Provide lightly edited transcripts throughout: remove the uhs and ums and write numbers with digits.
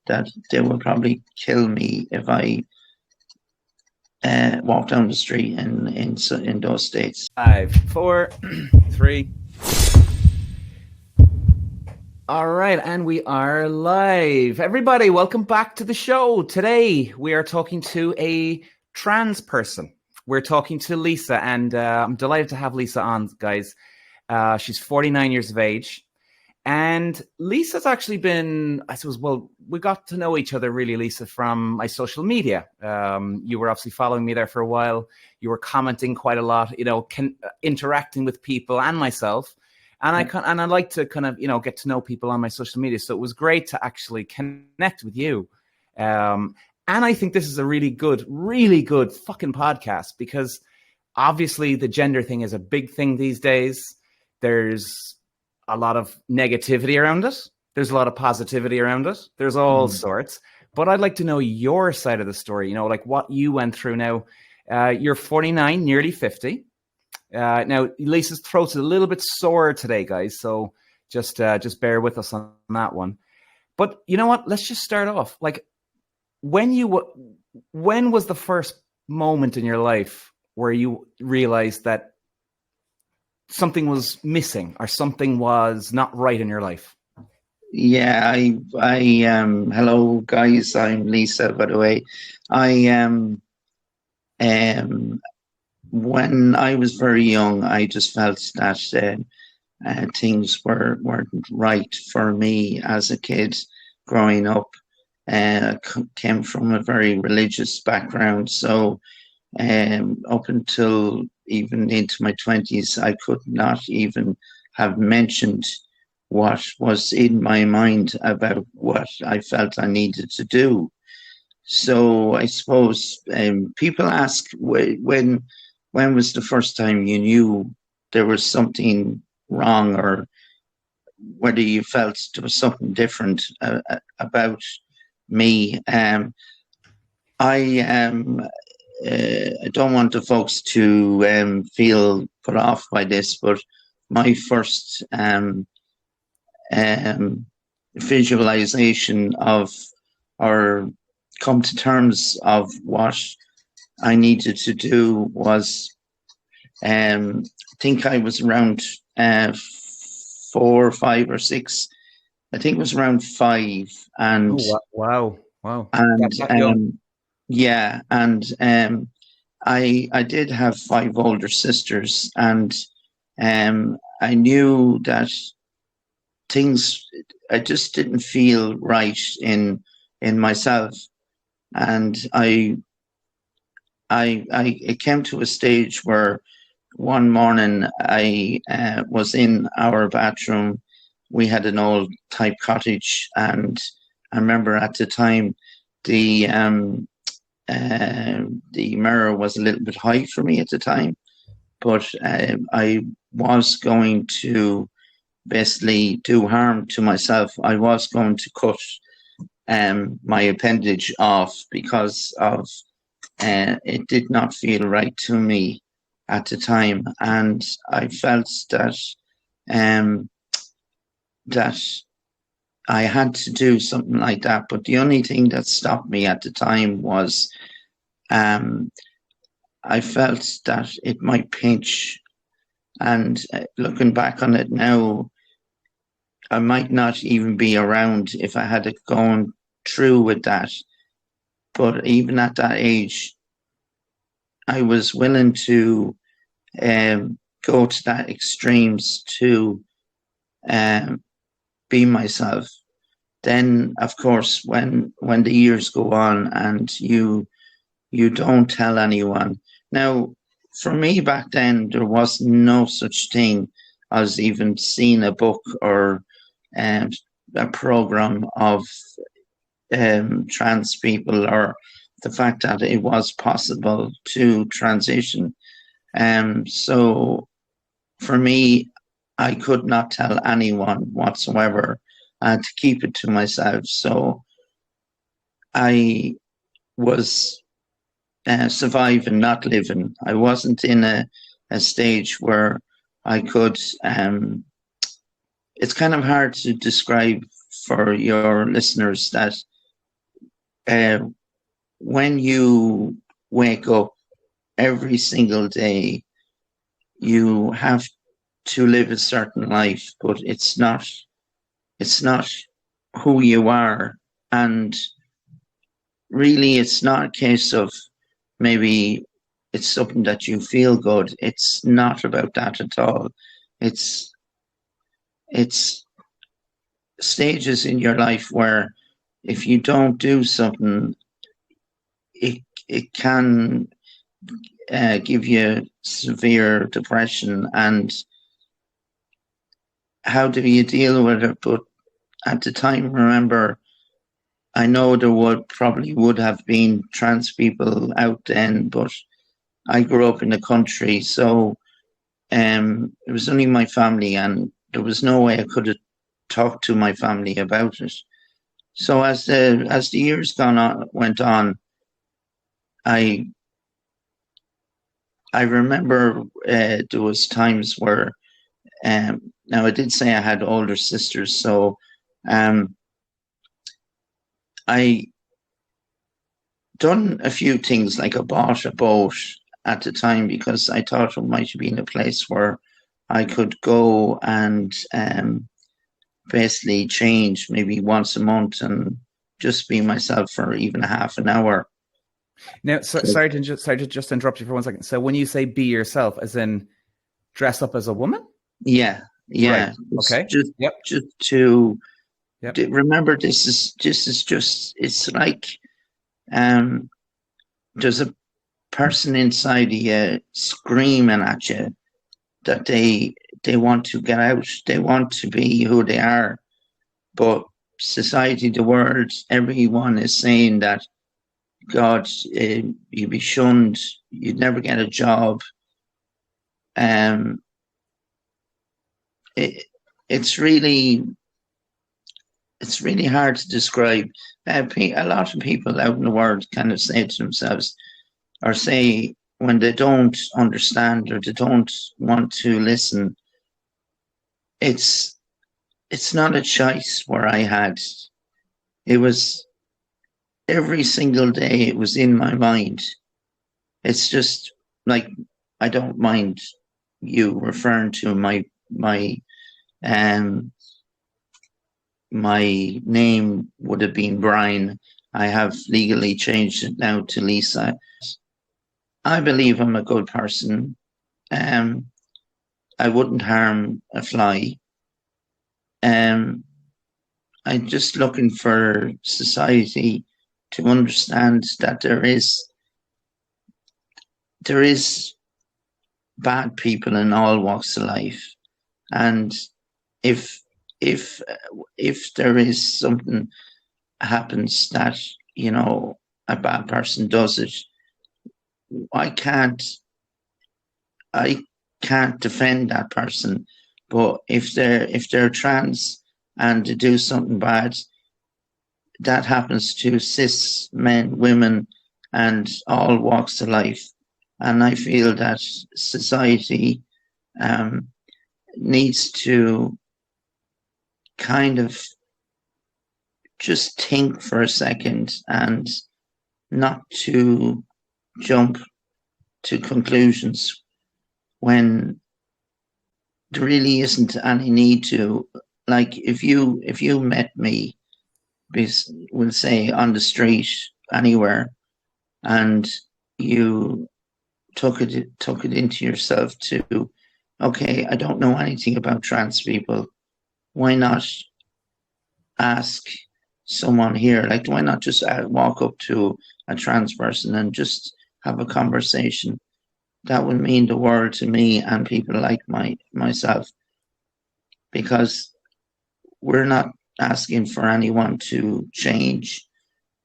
that they would probably kill me if I walked down the street in those states. 5, 4, 3. All right, and we are live. Everybody, welcome back to the show. Today, we are talking to a trans person. We're talking to Lisa, and I'm delighted to have Lisa on, guys. She's 49 years of age. And Lisa's actually been, I suppose, well, we got to know each other really, Lisa, from my social media. You were obviously following me there for a while. You were commenting quite a lot, interacting with people and myself. And I like to kind of, get to know people on my social media. So it was great to actually connect with you. And I think this is a really good fucking podcast because obviously the gender thing is a big thing these days. There's a lot of negativity around it. There's a lot of positivity around it. There's all sorts. But I'd like to know your side of the story, like what you went through now. You're 49, nearly 50. Now, Lisa's throat's a little bit sore today, guys. So just bear with us on that one. But you know what? Let's just start off. Like, when was the first moment in your life where you realized that something was missing or something was not right in your life? Yeah, I hello guys, I'm Lisa, by the way. When I was very young, I just felt that things weren't right for me as a kid growing up. Came from a very religious background, so up until even into my 20s, I could not even have mentioned what was in my mind about what I felt I needed to do. So I suppose people ask when was the first time you knew there was something wrong, or whether you felt there was something different about me. I don't want the folks to feel put off by this, but my first visualization of, or come to terms of what I needed to do was, I think I was around 4, 5, or 6. I think it was around 5, and wow, and yeah, and I did have 5 older sisters, and I knew that things, I just didn't feel right in myself, and it came to a stage where one morning I was in our bathroom. We had an old type cottage, and I remember at the time the mirror was a little bit high for me at the time, but I was going to basically do harm to myself. I was going to cut my appendage off because of it did not feel right to me at the time, and I felt that that I had to do something like that. But the only thing that stopped me at the time was I felt that it might pinch. And looking back on it now, I might not even be around if I had gone through with that. But even at that age, I was willing to go to that extremes to be myself. Then, of course, when the years go on and you don't tell anyone. Now, for me back then, there was no such thing as even seeing a book or a program of trans people, or the fact that it was possible to transition. So for me, I could not tell anyone whatsoever. I had to keep it to myself. So I was surviving, not living. I wasn't in a stage where I could. It's kind of hard to describe for your listeners that uh, when you wake up every single day, you have to live a certain life, but it's not who you are. And really, it's not a case of maybe it's something that you feel good. It's not about that at all. It's it's stages in your life where if you don't do something, it can give you severe depression. And how do you deal with it? But at the time, remember, I know there would have been trans people out then, but I grew up in the country, so it was only my family, and there was no way I could have talked to my family about it. So as the years went on, I I remember there was times where now I did say I had older sisters, so um, I done a few things, like I bought a boat at the time because I thought it might be in a place where I could go and basically change maybe once a month and just be myself for even a half an hour. Now, sorry to just interrupt you for 1 second. So when you say be yourself, as in dress up as a woman? Yeah, Right. Okay. Just to Yep. remember, this is just, it's like there's a person inside of you screaming at you that they want to get out. They want to be who they are, but society, the world, everyone is saying that God, you'd be shunned, you'd never get a job. It, it's really hard to describe. A lot of people out in the world kind of say to themselves, or say when they don't understand or they don't want to listen, it's not a choice where I had. It was every single day. It was in my mind. It's just like, I don't mind you referring to my name would have been Brian. I have legally changed it now to Lisa. I believe I'm a good person. I wouldn't harm a fly. I'm just looking for society to understand that there is bad people in all walks of life, and if there is something happens that a bad person does it, I can't defend that person. But if they're trans and they do something bad, that happens to cis men, women, and all walks of life. And I feel that society needs to kind of just think for a second and not to jump to conclusions when there really isn't any need to. Like, if you met me, we'll say on the street anywhere, and you took it into yourself to, okay, I don't know anything about trans people. Why not ask someone here? Like, why not just walk up to a trans person and just have a conversation? That would mean the world to me and people like myself, because we're not asking for anyone to change.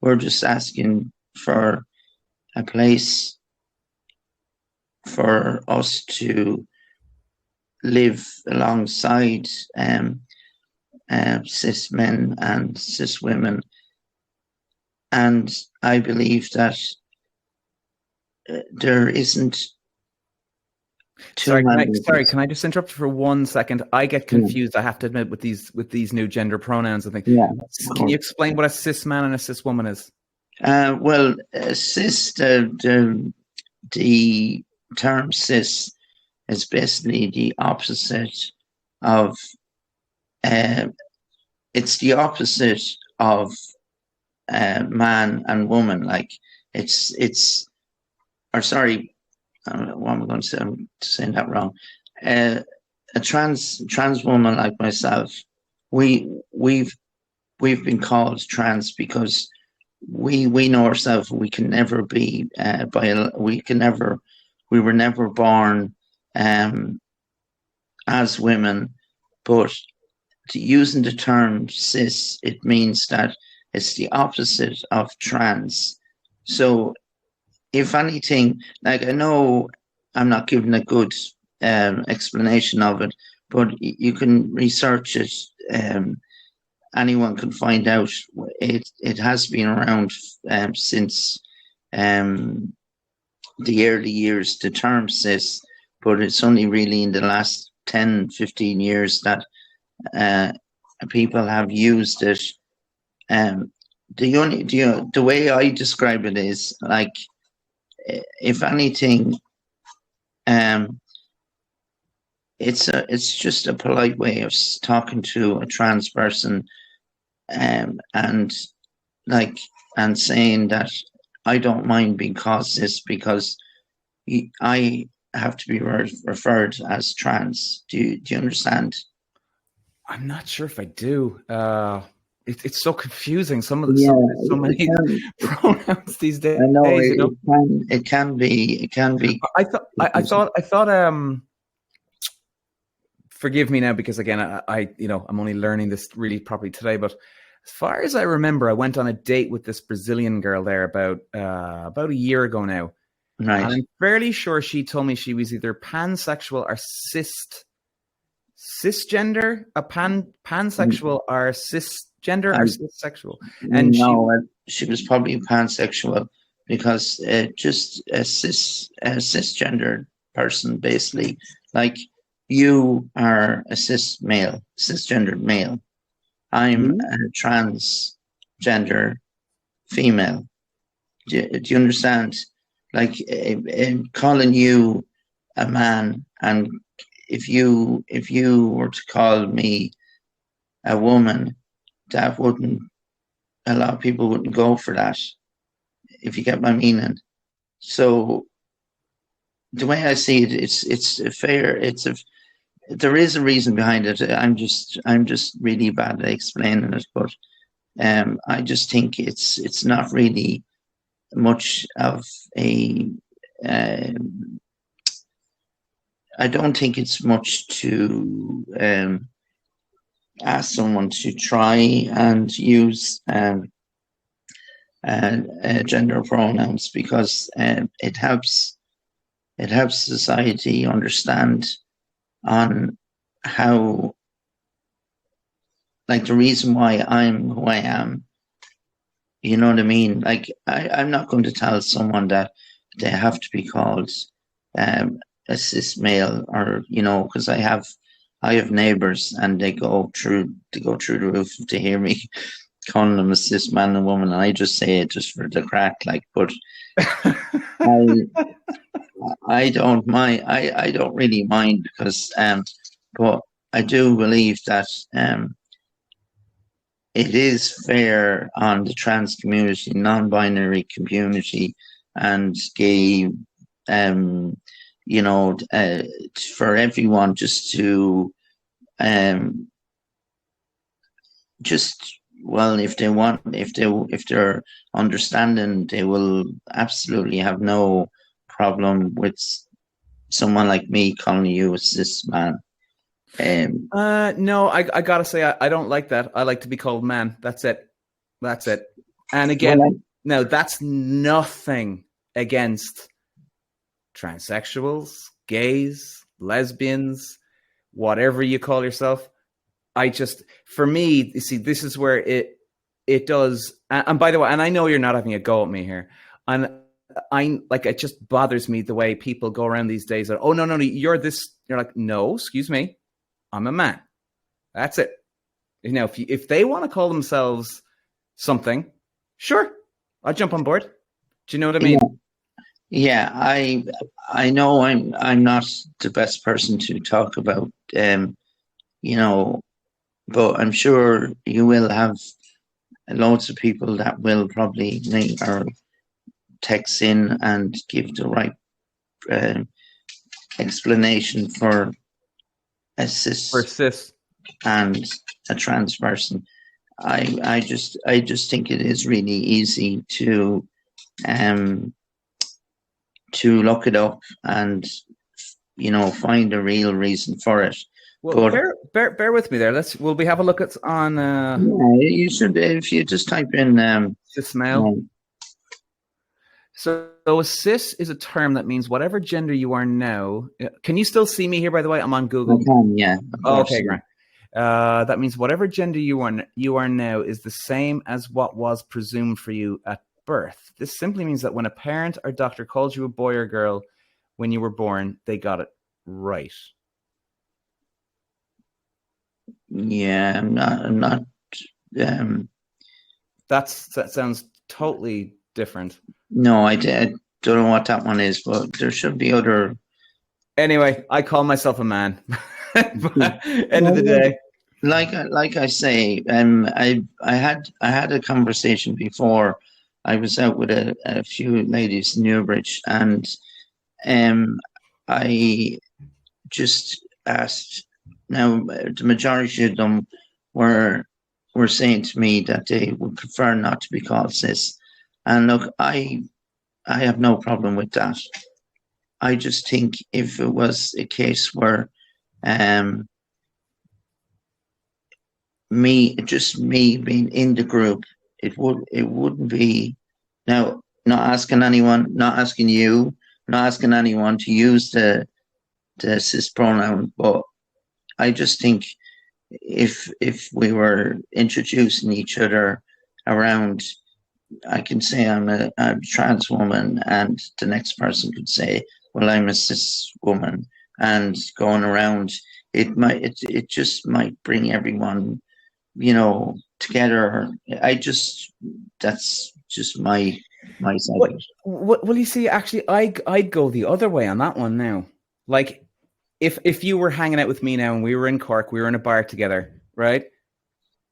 We're just asking for a place for us to live alongside cis men and cis women. And I believe that there isn't Sorry, can I just interrupt you for 1 second? I get confused, I have to admit, with these new gender pronouns and things. Yeah. Can you explain what a cis man and a cis woman is? Well, cis, the term cis is basically the opposite of, uh, it's the opposite of man and woman. Like it's, or sorry, what am I going to say? I'm saying that wrong. Uh, a trans woman like myself, we've been called trans because we know ourselves we can never be we were never born um, as women, but using the term cis, it means that it's the opposite of trans. So if anything, like, I know I'm not giving a good explanation of it, but you can research it. Anyone can find out. It has been around since um, the early years, the term cis, but it's only really in the last 10, 15 years that uh, people have used it. Um, the way I describe it is like, if anything, um, it's just a polite way of talking to a trans person, and like, and saying that I don't mind being called cis because I have to be referred as trans. Do you understand? I'm not sure if I do. It's so confusing. Yeah, So it many can. pronouns these I know days. You know, it can be. It can be. I thought. Forgive me now, because again, I'm only learning this really properly today. But as far as I remember, I went on a date with this Brazilian girl there about a year ago now, Right. and I'm fairly sure she told me she was either pansexual or cisgender, pansexual or cisgender or I cissexual, and she. No, she was probably pansexual because just a cisgender person, basically, like, you are a cisgendered male. I'm a transgender female. Do you understand? Like, calling you a man, and if you were to call me a woman, that wouldn't a lot of people wouldn't go for that, if you get my meaning. So the way I see it, it's a fair. There is a reason behind it. I'm just really bad at explaining it, but I just think it's not really much of a. Um, I don't think it's much to ask someone to try and use gender pronouns, because it helps society understand on how, like, the reason why I'm who I am. You know what I mean? Like, I'm not going to tell someone that they have to be called a cis male, or, because I have neighbors, and they go through the roof to hear me calling them a cis man and woman, and I just say it just for the crack, like. But I I don't mind. I don't really mind, because but I do believe that it is fair on the trans community, non-binary community, and gay, um you know uh, for everyone, just to um just, well, if they want, if they're understanding, they will absolutely have no problem with someone like me calling you a cis man. No, I gotta say, I don't like that. I like to be called man. That's it. That's it. And Well, again, now that's nothing against transsexuals, gays, lesbians, whatever you call yourself. For me, you see, this is where it does. And by the way, and I know you're not having a go at me here, and it just bothers me the way people go around these days. That, oh, no, you're this. You're like, no, excuse me, I'm a man. That's it. If they want to call themselves something, sure, I'll jump on board. Do you know what I Yeah, mean? yeah. I know I'm not the best person to talk about, you know, but I'm sure you will have loads of people that will probably link or text in and give the right uh, explanation for a For cis cis. and a trans person. I just think it is really easy um to look it up and find a real reason for it. Well, But bear with me there. Will we have a look at on yeah, you should if you just type in cis male? um, So a cis is a term that means whatever gender you are now. Can you still see me here? By the way, I'm on I Google. can, yeah, of Oh, course. okay, great. That means whatever gender you are now is the same as what was presumed for you at birth. This simply means that when a parent or doctor called you a boy or girl when you were born, they got it right. Yeah, I'm not. Um, That sounds totally different. no, I don't know what that one is, but there should be other. Anyway, I call myself a man. End of the Well, day. like I say, I had a conversation before. I was out with a few ladies in Newbridge, and um, I just asked. Now, the majority of them were were saying to me that they would prefer not to be called cis, and look, I have no problem with that. I just think if it was a case where um, me being in the group, it wouldn't be now not asking anyone, not asking you, not asking anyone to use the cis pronoun, but I just think if we were introducing each other around, I can say I'm a trans woman, and the next person could say, "Well, I'm a cis woman," and going around, it just might bring everyone, together. That's just my side of it. Well, you see, actually, I'd go the other way on that one now. Like, if you were hanging out with me now and we were in Cork, we were in a bar together, right?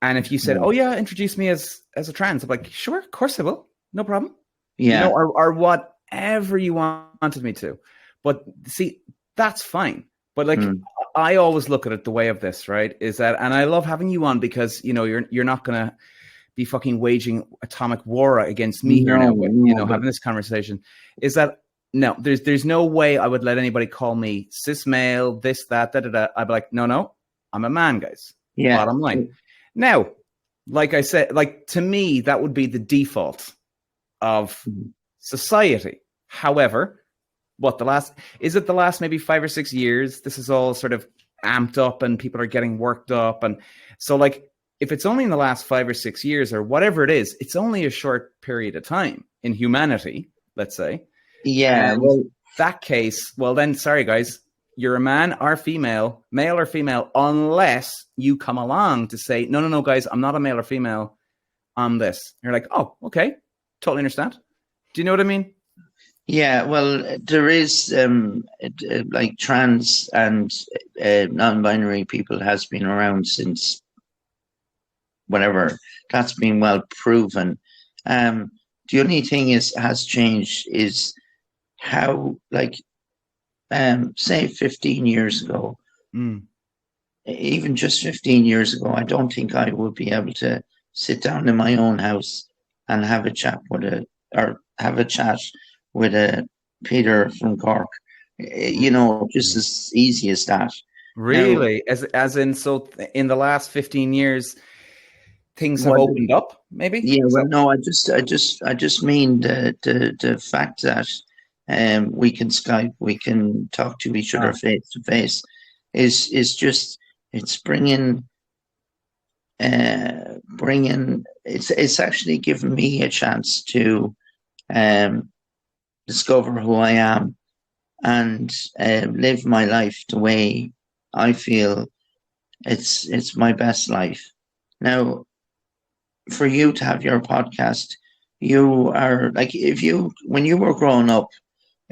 And if you said, Yeah, "Oh yeah, introduce me as a trans," I'm like, "Sure, of course I will, no problem," yeah, or whatever you wanted me to. But see, that's fine. But like, mm. I always look at it the way of this, right? Is that, and I love having you on because you're not gonna be fucking waging atomic war against me here No, now, but no, but having this conversation is that no, there's no way I would let anybody call me cis male, this, that, da, da, da. I'd be like, no, I'm a man, guys. yeah, Bottom line. Now, like I said, like to me, that would be the default of society. However, the last maybe 5 or 6 years, this is all sort of amped up and people are getting worked up. And so like, if it's only in the last 5 or 6 years or whatever it is, it's only a short period of time in humanity, let's say. yeah. And Well, that case, well then, sorry guys, you're a man or female, male or female, unless you come along to say, no, guys, I'm not a male or female on this. You're like, oh, okay, totally understand. Do you know what I mean? yeah, well, there is like trans and non-binary people has been around since whatever. That's been well proven. The only thing is has changed is how, like, say 15 years ago, Mm. even just 15 years ago, I don't think I would be able to sit down in my own house and have a chat or have a chat with a Peter from Cork. Just as easy as that. Now, Really? As in, so in the last 15 years, things have what? opened up, maybe? Yeah, Is well, that, no, I just mean the fact that we can Skype, we can talk to each other face to face, is just it's bringing it's actually given me a chance to um discover who I am and live my life the way I feel it's my best life. Now, for you to have your podcast, you are like if you when you were growing up,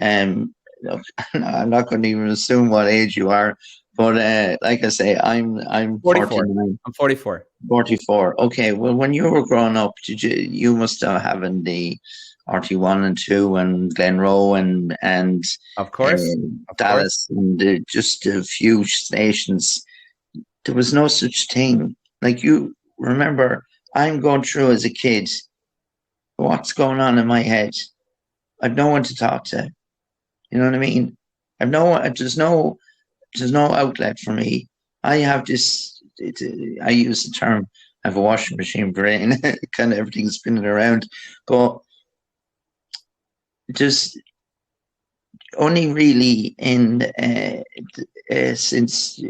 look, I'm not going to even assume what age you are, but like I say, I'm 44. 49. I'm 44. 44. Okay. Well, when you were growing up, you must have having the RT1 and 2 and Glenroe and Of course. Of course. Dallas and just a few stations. There was no such thing. Like you remember, I'm going through as a kid. What's going on in my head? I've no one to talk to. You know what I mean? I've no. There's no outlet for me. I have this. I use the term. I have a washing machine brain. Kind of everything's spinning around, but just only really in since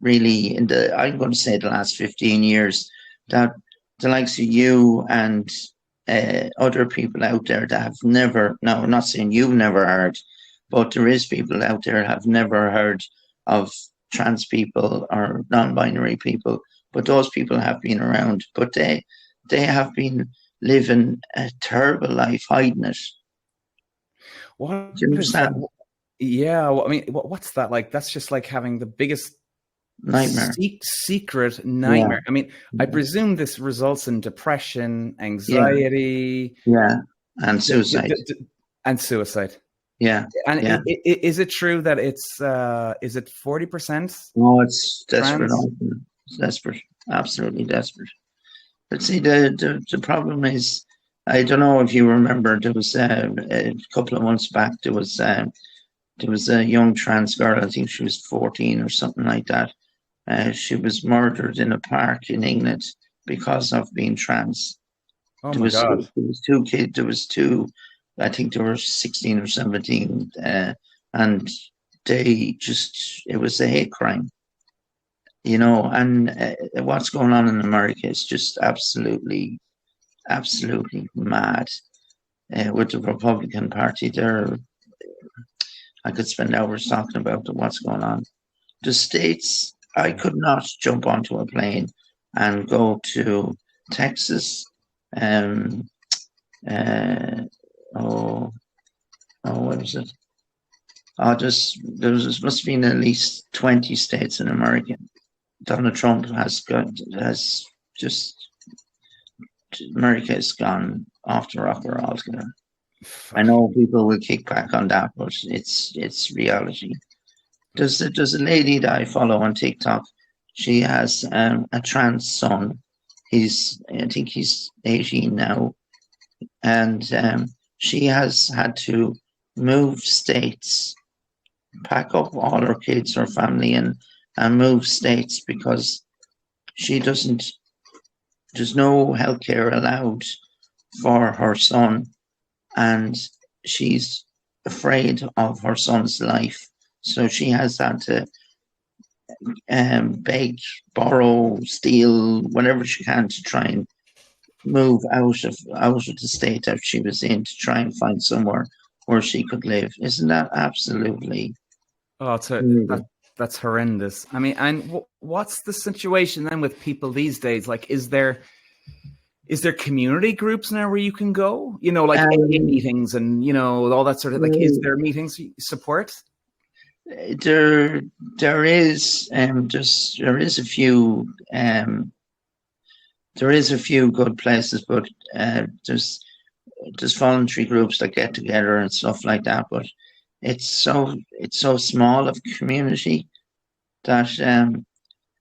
really in the I'm going to say the last 15 years that the likes of you and other people out there that have never, no, I'm not saying you've never heard, but there is people out there have never heard of trans people or non-binary people, but those people have been around, but they have been living a terrible life hiding it. What Do you is that? understand? Yeah, well, I mean, what's that like? That's just like having the biggest Nightmare. secret Yeah, nightmare. I mean, I yeah, presume this results in depression, yeah, anxiety, yeah. And d- d- suicide. d- d- and suicide. Yeah, And yeah. is it true that it's is it 40% No, it's desperate. trans? It's desperate. Absolutely desperate. But see, the problem is, I don't know if you remember, there was a couple of months back, there was a young trans girl, I think she was 14 or something like that. She was murdered in a park in England because of being trans. Oh my God. There was two kids, there was two, I think they were 16 or 17, and they just, it was a hate crime, you know, and what's going on in America is just absolutely mad. With the Republican Party, there, I could spend hours talking about what's going on. The states, I could not jump onto a plane and go to Texas, um, uh, oh, what was it? Must have been at least 20 states in America. Donald Trump has just, America has gone off the rocker altogether. I know people will kick back on that, but it's reality. There's a lady that I follow on TikTok. She has a trans son. I think he's 18 now, and she has had to move states, pack up all her kids, her family, and move states because she doesn't. There's no healthcare allowed for her son, and she's afraid of her son's life. So she has had to beg, borrow, steal, whatever she can to try and move out of the state that she was in to try and find somewhere where she could live. Isn't that absolutely Oh, horrible? that's horrendous. I mean, and what's the situation then with people these days? Like, is there community groups now where you can go? You know, like AA Um, meetings and you know all that sort of like. Is there meetings support? there is just there is a few good places, but there's voluntary groups that get together and stuff like that. But it's so small of a community that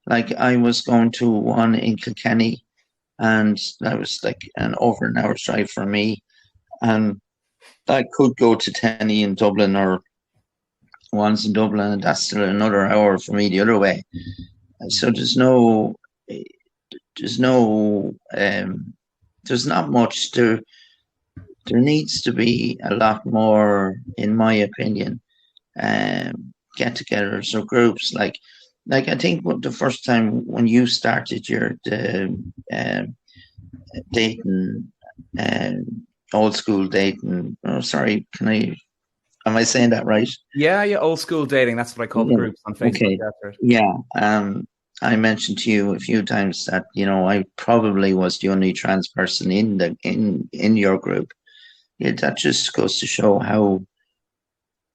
like I was going to one in Kilkenny, and that was like an over an hour's drive for me, and I could go to Tenny in Dublin or one's in Dublin, and that's still another hour for me the other way. So there's no there's not much there needs to be a lot more, in my opinion, get-togethers or groups like I think what the first time when you started your the dating, old school dating. Oh, sorry, can I? Am I saying that right? Yeah, yeah, old school dating. That's what I call the Yeah. groups on Facebook. Okay. That's right. Yeah. I mentioned to you a few times that I probably was the only trans person in your group. Yeah, that just goes to show how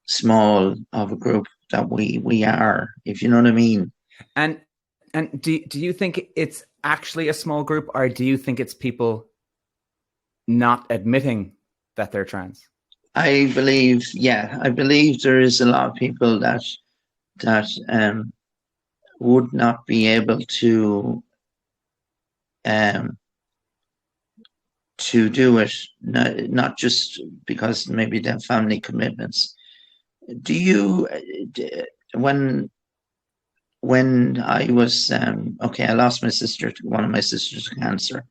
small of a group that we are, if you know what I mean. And do you think it's actually a small group, or do you think it's people not admitting that they're trans? I believe there is a lot of people that would not be able um, to do it, not just because maybe they have family commitments. Do you, when I was okay, I lost one of my sisters to cancer,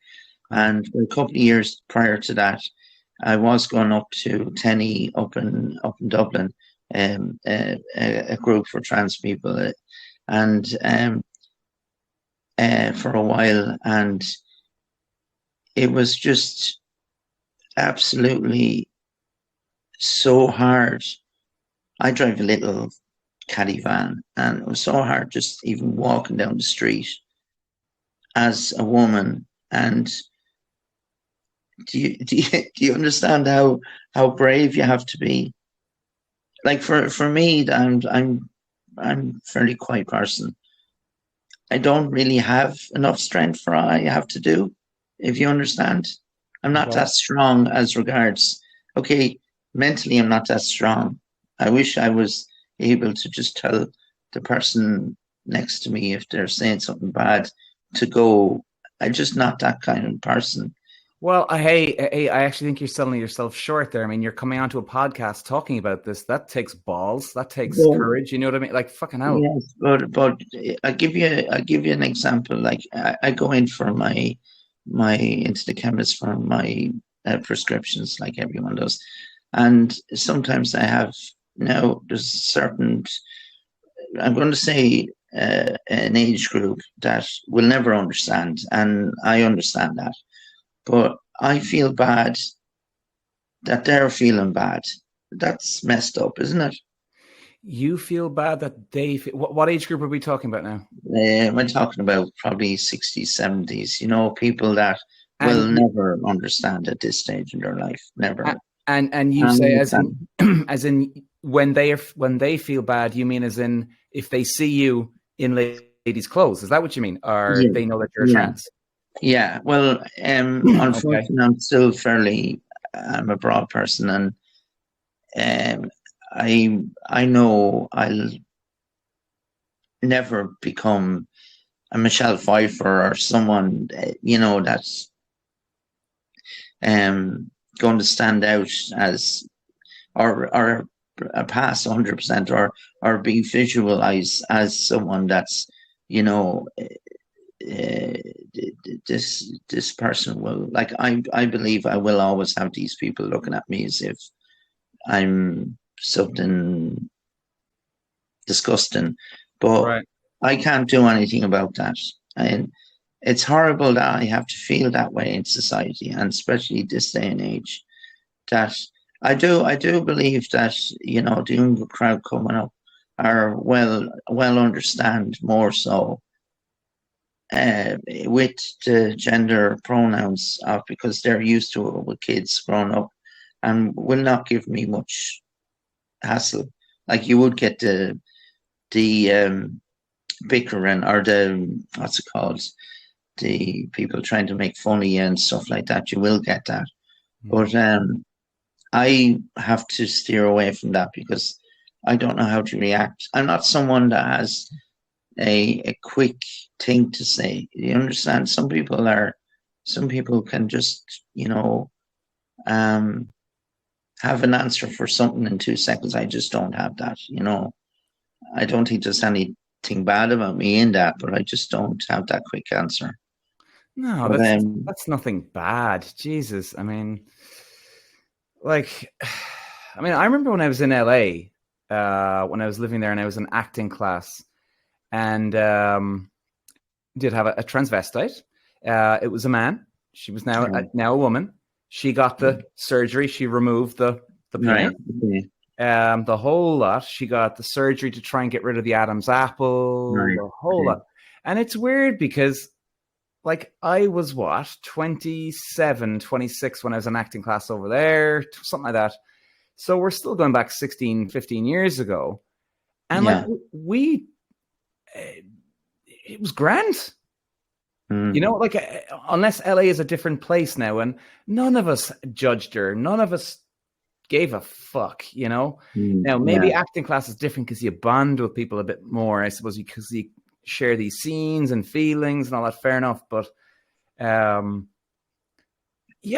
and for a couple of years prior to that, I was going up to Tenny up in Dublin, a group for trans people, and for a while, and it was just absolutely so hard. I drive a little caddy van, and it was so hard just even walking down the street as a woman. And do you understand how brave you have to be? Like for me, I'm a fairly quiet person. I don't really have enough strength for all I have to do, if you understand. I'm not that Well, strong as regards, okay, mentally, I'm not that strong. I wish I was able to just tell the person next to me if they're saying something bad to go. I'm just not that kind of person. well, hey, I actually think you're selling yourself short there. I mean, you're coming onto a podcast talking about this. That takes balls. That takes Well, courage. You know what I mean? Like fucking hell. yes, but I give you an example. Like I go in for my into the chemist for my prescriptions, like everyone does, and sometimes I have there's certain, I'm going to say an age group that will never understand, and I understand that, but I feel bad that they're feeling bad. That's messed up, isn't it? You feel bad that what age group are we talking about now? We're talking about probably 60s, 70s, people that will And never understand at this stage in their life. Never. and you And say as in understand. as in when they feel bad, you mean as in if they see you in ladies' clothes? Is that what you mean? Or Yeah, they know that you're yeah, trans? yeah. Well, Okay. unfortunately, I'm a broad person, and um, I know I'll never become a Michelle Pfeiffer or someone, that's going to stand out as or pass 100% or be visualized as someone that's you know uh, this person will, like, I believe I will always have these people looking at me as if I'm something disgusting, but Right. I can't do anything about that. And it's horrible that I have to feel that way in society, and especially this day and age. That I do believe that the younger crowd coming up are well understand more so with the gender pronouns because they're used to it with kids growing up, and will not give me much hassle. Like you would get the bickering, or the, what's it called, the people trying to make fun of you and stuff like that. You will get that, but I have to steer away from that because I don't know how to react. I'm not someone that has a quick thing to say. You understand? Some people can just, um, have an answer for something in 2 seconds. I just don't have that. I don't think there's anything bad about me in that, but I just don't have that quick answer. No, But that's nothing bad. Jesus. I mean, like I remember when I was in LA, when I was living there and I was in acting class and did have a transvestite. It was a man. She was now a woman. She got the surgery. She removed the right, penis, okay, the whole lot. She got the surgery to try and get rid of the Adam's apple, right, the whole okay, lot. And it's weird because, like, I was, 27, 26 when I was in acting class over there, something like that. So we're still going back 16, 15 years ago. And, like, Yeah. it was grand. You know, like, unless LA is a different place now, and none of us judged her. None of us gave a fuck, you know? Now, maybe acting class is different because you bond with people a bit more, I suppose, because you share these scenes and feelings and all that. Fair enough. But, yeah,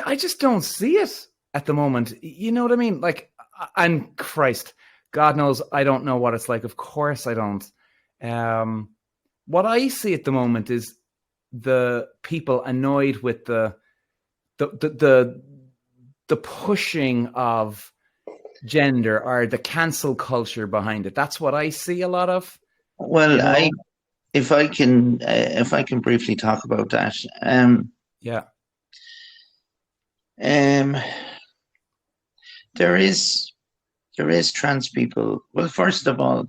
I just don't see it at the moment. You know what I mean? Like, and Christ, God knows I don't know what it's like. Of course I don't. What I see at the moment is the people annoyed with the pushing of gender or the cancel culture behind it. That's what I see a lot of. Well, you know? if I can briefly talk about that. Yeah. There is trans people. Well, first of all,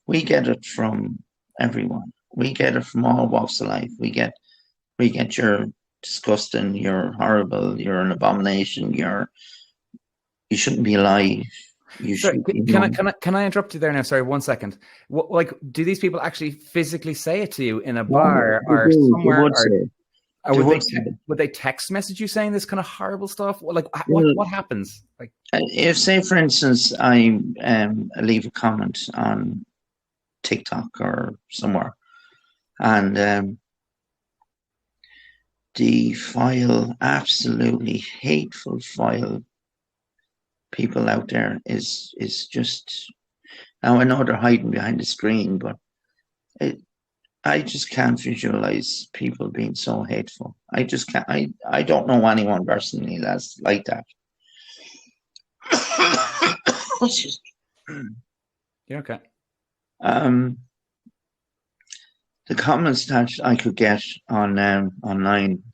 we get it from everyone. We get it from all walks of life. We get you're disgusting, you're horrible, you're an abomination, you shouldn't be alive. Sorry, can I interrupt you there now? Sorry, 1 second. Like, do these people actually physically say it to you in a bar or somewhere? Or would they text message you saying this kind of horrible stuff? Like, what happens? Like, if, say, for instance, I leave a comment on TikTok or somewhere, and the file, absolutely hateful file, people out there is just. Now I know they're hiding behind the screen, but I just can't visualize people being so hateful. I just can't. I don't know anyone personally that's like that. Yeah, okay. The comments that I could get on online,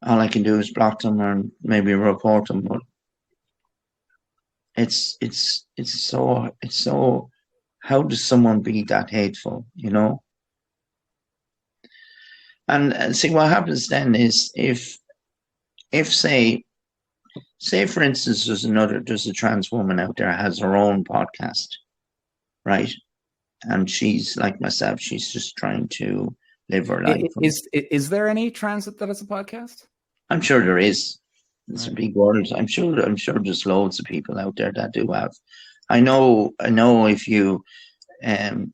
all I can do is block them or maybe report them. But it's so. How does someone be that hateful? You know. And see what happens then is if say for instance there's a trans woman out there has her own podcast, right? And she's like myself, she's just trying to live her life. Is there any trans that has a podcast? I'm sure there is. It's a big world. I'm sure there's loads of people out there that do have. I know if you do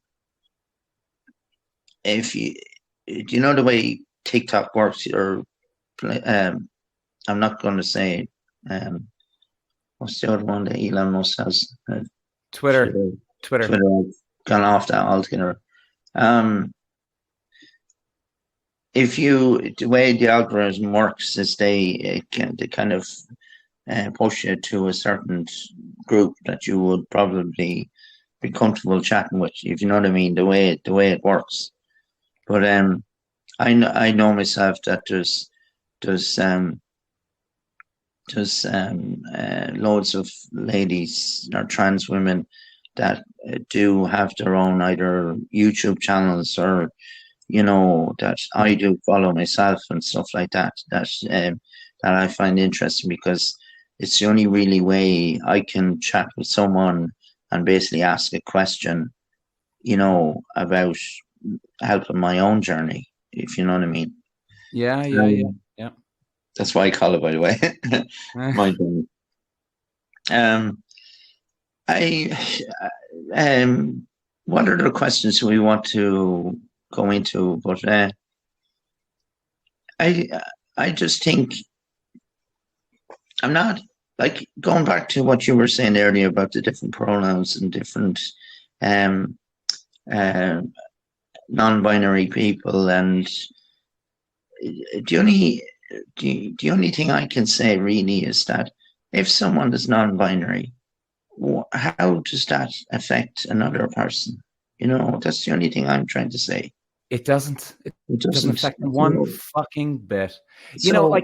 you know the way TikTok works, or I'm not going to say what's the other one that Elon Musk has? Twitter. I've gone off that altogether. The way the algorithm works is they kind of push you to a certain group that you would probably be comfortable chatting with, if you know what I mean, the way it works. But I know myself that there's loads of ladies or trans women that do have their own either YouTube channels or, you know, that I do follow myself and stuff like that I find interesting, because it's the only really way I can chat with someone and basically ask a question, you know, about helping my own journey, if you know what I mean. Yeah. That's why I call it, by the way, my journey. What other questions do we want to go into? But I just think I'm not, like, going back to what you were saying earlier about the different pronouns and different non-binary people, and the only thing I can say really is that if someone is non-binary, how does that affect another person? You know, that's the only thing I'm trying to say. It doesn't. It doesn't affect one fucking bit. You know,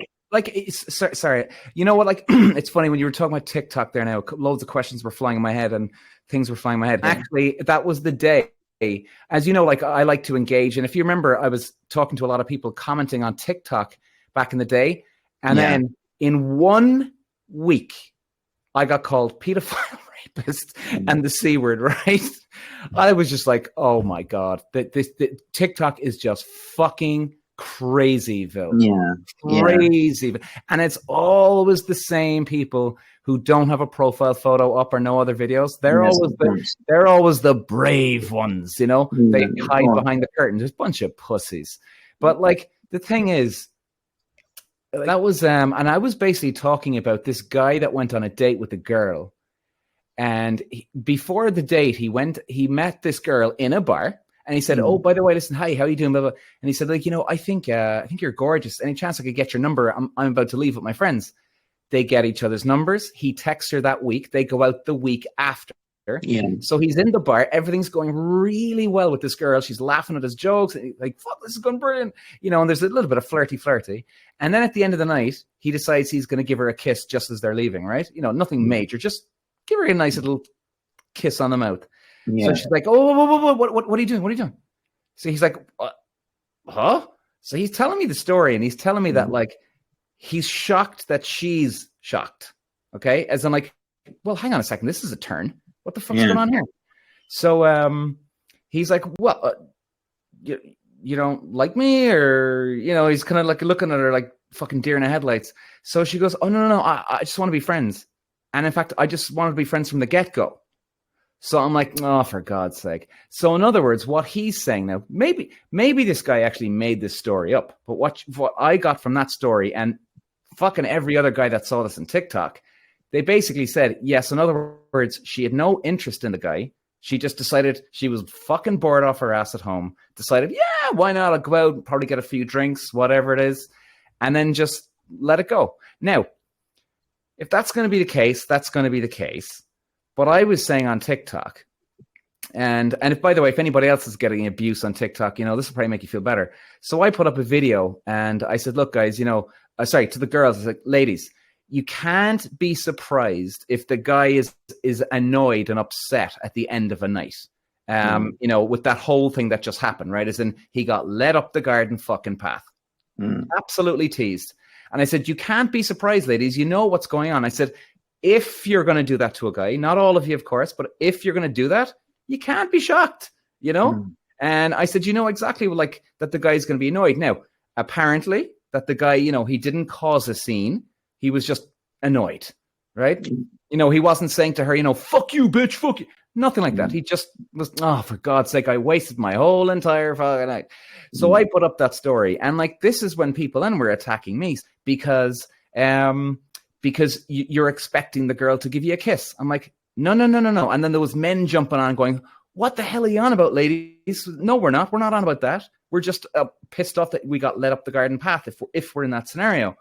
sorry. You know what? Like, it's funny when you were talking about TikTok there now. Loads of questions were flying in my head and things were flying in my head. Actually, that was the day as you know, like I like to engage. And if you remember, I was talking to a lot of people commenting on TikTok back in the day. And then in 1 week, I got called pedophile, rapist, and the C word, right? I was just like, oh my God, this TikTok is just fucking crazyville. Crazy. And it's always the same people who don't have a profile photo up or no other videos. They're always the brave ones, you know. They hide behind the curtain. Just a bunch of pussies. But like the thing is, that was and I was basically talking about this guy that went on a date with a girl, and before the date he met this girl in a bar, and he said, oh, by the way, listen, hi, how are you doing? Blah, blah. And he said, like, you know, I think you're gorgeous. Any chance I could get your number? I'm about to leave with my friends. They get each other's numbers. He texts her that week. They go out the week after. So he's in the bar. Everything's going really well with this girl. She's laughing at his jokes. And he's like, fuck, this is going brilliant. You know, and there's a little bit of flirty. And then at the end of the night, he decides he's going to give her a kiss just as they're leaving, right? You know, nothing major. Just give her a nice little kiss on the mouth. So she's like, oh, what are you doing? What are you doing? So he's like, huh? So he's telling me the story, and he's telling me that, like, he's shocked that she's shocked. Okay? As I'm like, well, hang on a second. This is a turn. What the fuck's going on here? So he's like, well, you don't like me? Or, you know, he's kind of like looking at her like fucking deer in the headlights. So she goes, oh, no. I just want to be friends. And in fact, I just wanted to be friends from the get-go. So I'm like, oh, for God's sake. So in other words, what he's saying now, maybe this guy actually made this story up. But what I got from that story, and fucking every other guy that saw this on TikTok, they basically said, yes, in other words, she had no interest in the guy. She just decided she was fucking bored off her ass at home, decided, yeah, why not? I'll go out and probably get a few drinks, whatever it is, and then just let it go. Now, if that's going to be the case, that's going to be the case. But I was saying on TikTok, and if, by the way, if anybody else is getting abuse on TikTok, you know, this will probably make you feel better. So I put up a video, and I said, look, guys, you know, to the girls, I was like, ladies, you can't be surprised if the guy is annoyed and upset at the end of a night. You know, with that whole thing that just happened, right? As in, he got led up the garden fucking path. Absolutely teased. And I said, you can't be surprised, ladies. You know what's going on. I said, if you're going to do that to a guy, not all of you, of course, but if you're going to do that, you can't be shocked, you know? And I said, you know exactly like that the guy's going to be annoyed. Now, apparently that the guy, you know, he didn't cause a scene. He was just annoyed, right? You know, he wasn't saying to her, you know, fuck you, bitch, fuck you. Nothing like that. He just was, oh, for God's sake, I wasted my whole entire fucking night. So I put up that story. And like, this is when people then were attacking me because you're expecting the girl to give you a kiss. I'm like, no. And then there was men jumping on going, what the hell are you on about, ladies? No, we're not. We're not on about that. We're just pissed off that we got led up the garden path if we're in that scenario.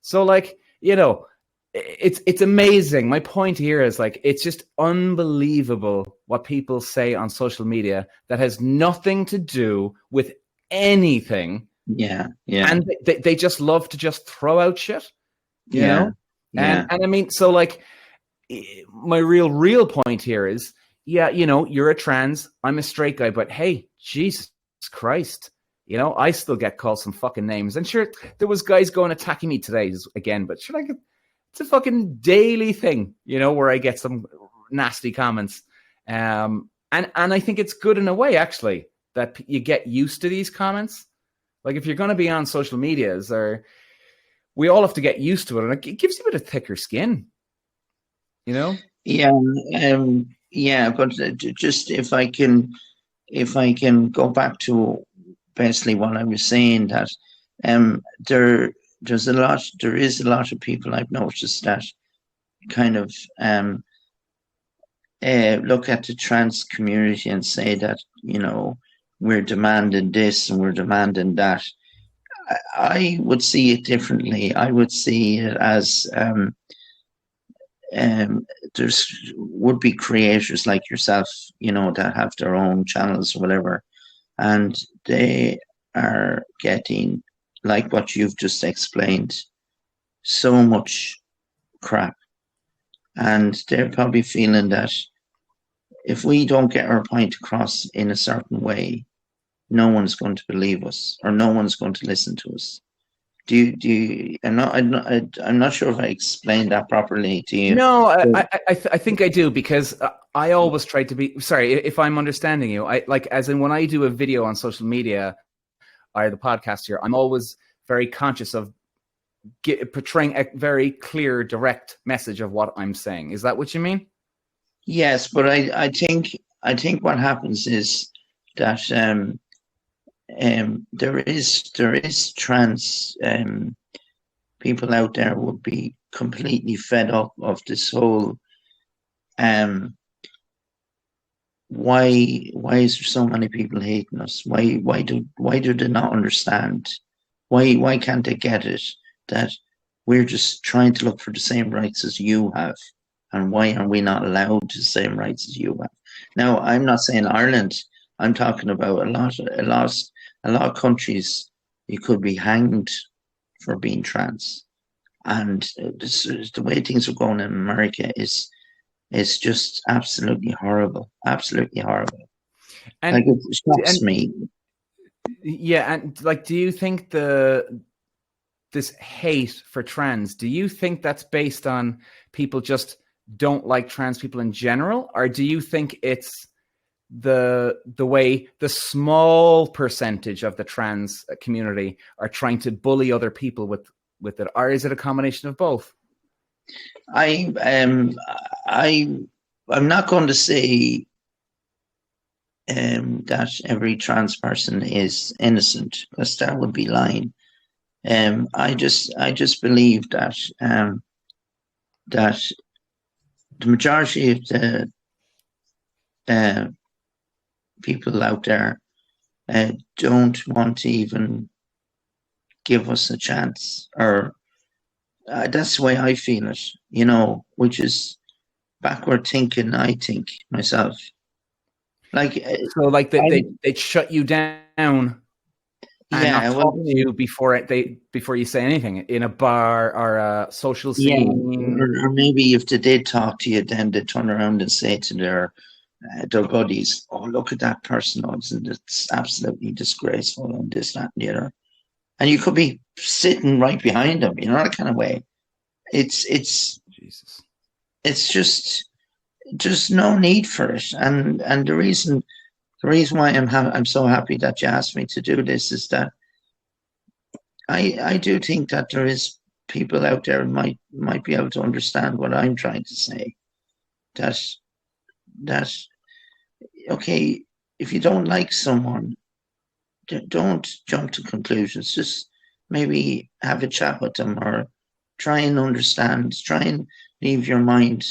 So like, you know, it's amazing. My point here is like, it's just unbelievable what people say on social media that has nothing to do with anything. Yeah. And they just love to just throw out shit, you know? And I mean, so like, my real point here is, yeah, you know, you're a trans, I'm a straight guy, but hey, Jesus Christ, you know, I still get called some fucking names. And sure, there was guys going attacking me today again, but sure, it's a fucking daily thing, you know, where I get some nasty comments. And I think it's good in a way, actually, that you get used to these comments. Like if you're going to be on social medias, or we all have to get used to it, and it gives you a bit of thicker skin, you know? Yeah, but just if I can go back to basically what I was saying, that there is a lot of people I've noticed that kind of look at the trans community and say that, you know, we're demanding this and we're demanding that. I would see it differently. I would see it as there's would be creators like yourself, you know, that have their own channels or whatever, and they are getting, like what you've just explained, so much crap, and they're probably feeling that if we don't get our point across in a certain way, no one's going to believe us, or no one's going to listen to us. I'm not sure if I explained that properly to you. No, I think I do, because I always try to be, sorry if I'm understanding you. I like, as in when I do a video on social media or the podcast here, I'm always very conscious of portraying a very clear, direct message of what I'm saying. Is that what you mean? Yes, but I think what happens is that there is trans people out there would be completely fed up of this whole why is there so many people hating us? Why do they not understand? Why can't they get it that we're just trying to look for the same rights as you have? And why are we not allowed the same rights as you have? Now, I'm not saying Ireland. I'm talking about a lot of countries. You could be hanged for being trans, and the way things are going in America is just absolutely horrible. Absolutely horrible. And like, it shocks me. Yeah, and like, do you think this hate for trans, do you think that's based on people just don't like trans people in general, or do you think it's the way the small percentage of the trans community are trying to bully other people with it, or is it a combination of both? I'm not going to say that every trans person is innocent, because that would be lying. I just believe that that the majority of the people out there don't want to even give us a chance, or that's the way I feel it, which is backward thinking, I think, myself. So they'd shut you down and not talk to you before you say anything in a bar or a social scene. Or maybe if they did talk to you, then they turn around and say to their buddies, "Oh, look at that person! Oh, it's absolutely disgraceful," and this, that, and the other. And you could be sitting right behind them, that kind of way. It's Jesus. It's just no need for it. And the reason why I'm so happy that you asked me to do this is that I do think that there is people out there who might be able to understand what I'm trying to say. That okay, if you don't like someone, don't jump to conclusions. Just maybe have a chat with them, or try and understand. Try and leave your mind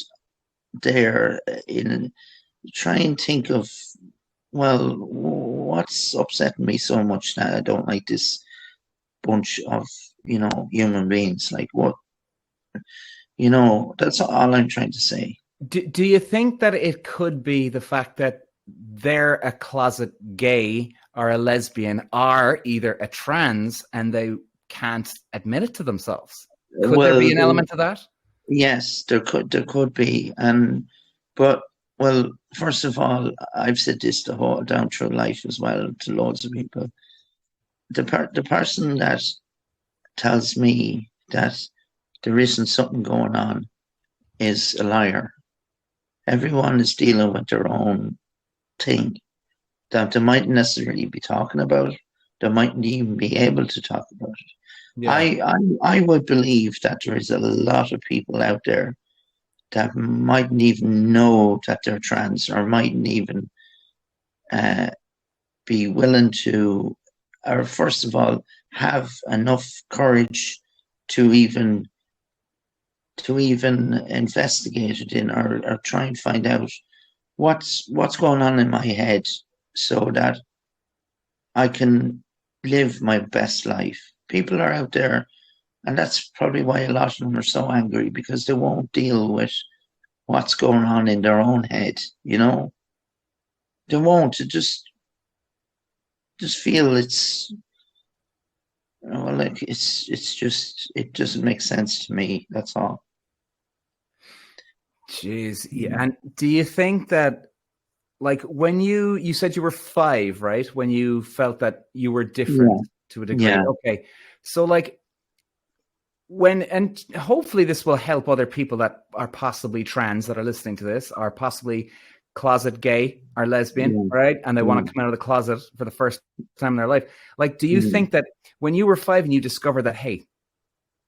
there. Try and think of, well, what's upsetting me so much that I don't like this bunch of human beings. Like, what, that's all I'm trying to say. Do you think that it could be the fact that they're a closet gay or a lesbian, or either a trans, and they can't admit it to themselves? Could there be an element of that? Yes, there could be. But first of all, I've said this down through life as well to loads of people. The person that tells me that there isn't something going on is a liar. Everyone is dealing with their own thing that they mightn't necessarily be talking about. They mightn't even be able to talk about it. Yeah. I would believe that there is a lot of people out there that mightn't even know that they're trans, or mightn't even be willing to, or first of all, have enough courage to even investigate it or try and find out what's going on in my head, so that I can live my best life. People are out there, and that's probably why a lot of them are so angry, because they won't deal with what's going on in their own head. They won't. Just feel it's just, it doesn't make sense to me. That's all. Jeez. Yeah. And do you think that like when you said you were 5, right? When you felt that you were different Yeah, to a degree. yeah, Okay. So like and hopefully this will help other people that are possibly trans that are listening to this, are possibly closet gay or lesbian, yeah, right? And they want yeah, to come out of the closet for the first time in their life. Like, do you yeah. think that when you were 5 and you discovered that, hey,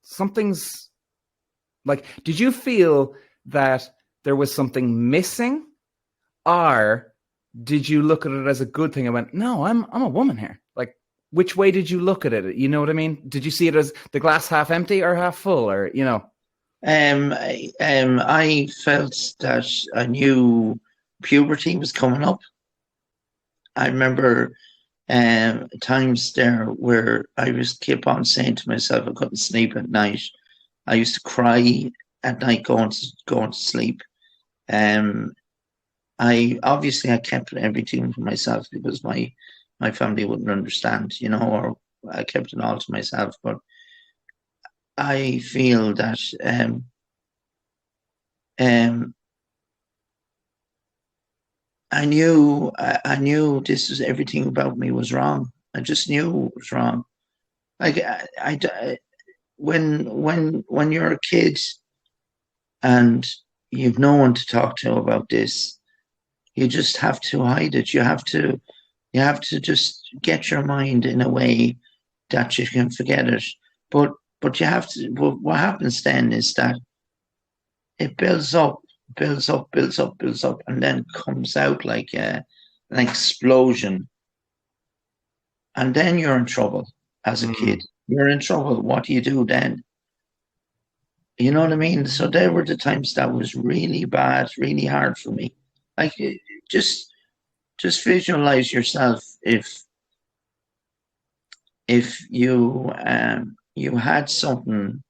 something's like, did you feel that there was something missing, or did you look at it as a good thing and went, no, I'm a woman here? Like, which way did you look at it? You know what I mean? Did you see it as the glass half empty or half full, or you know? I felt that I knew puberty was coming up. I remember times there where I was keep on saying to myself I couldn't sleep at night. I used to cry at night going to sleep. Um, I kept everything for myself because my family wouldn't understand, or I kept it all to myself. But I feel that um, I knew this was everything about me was wrong. I just knew it was wrong. Like when you're a kid and you've no one to talk to about this, you just have to hide it. You have to just get your mind in a way that you can forget it. But you have to. But what happens then is that it builds up, builds up, builds up, builds up, and then comes out like an explosion. And then you're in trouble as a Mm. kid. You're in trouble. What do you do then? You know what I mean? So there were the times that was really bad, really hard for me. Like just just visualize yourself if you had something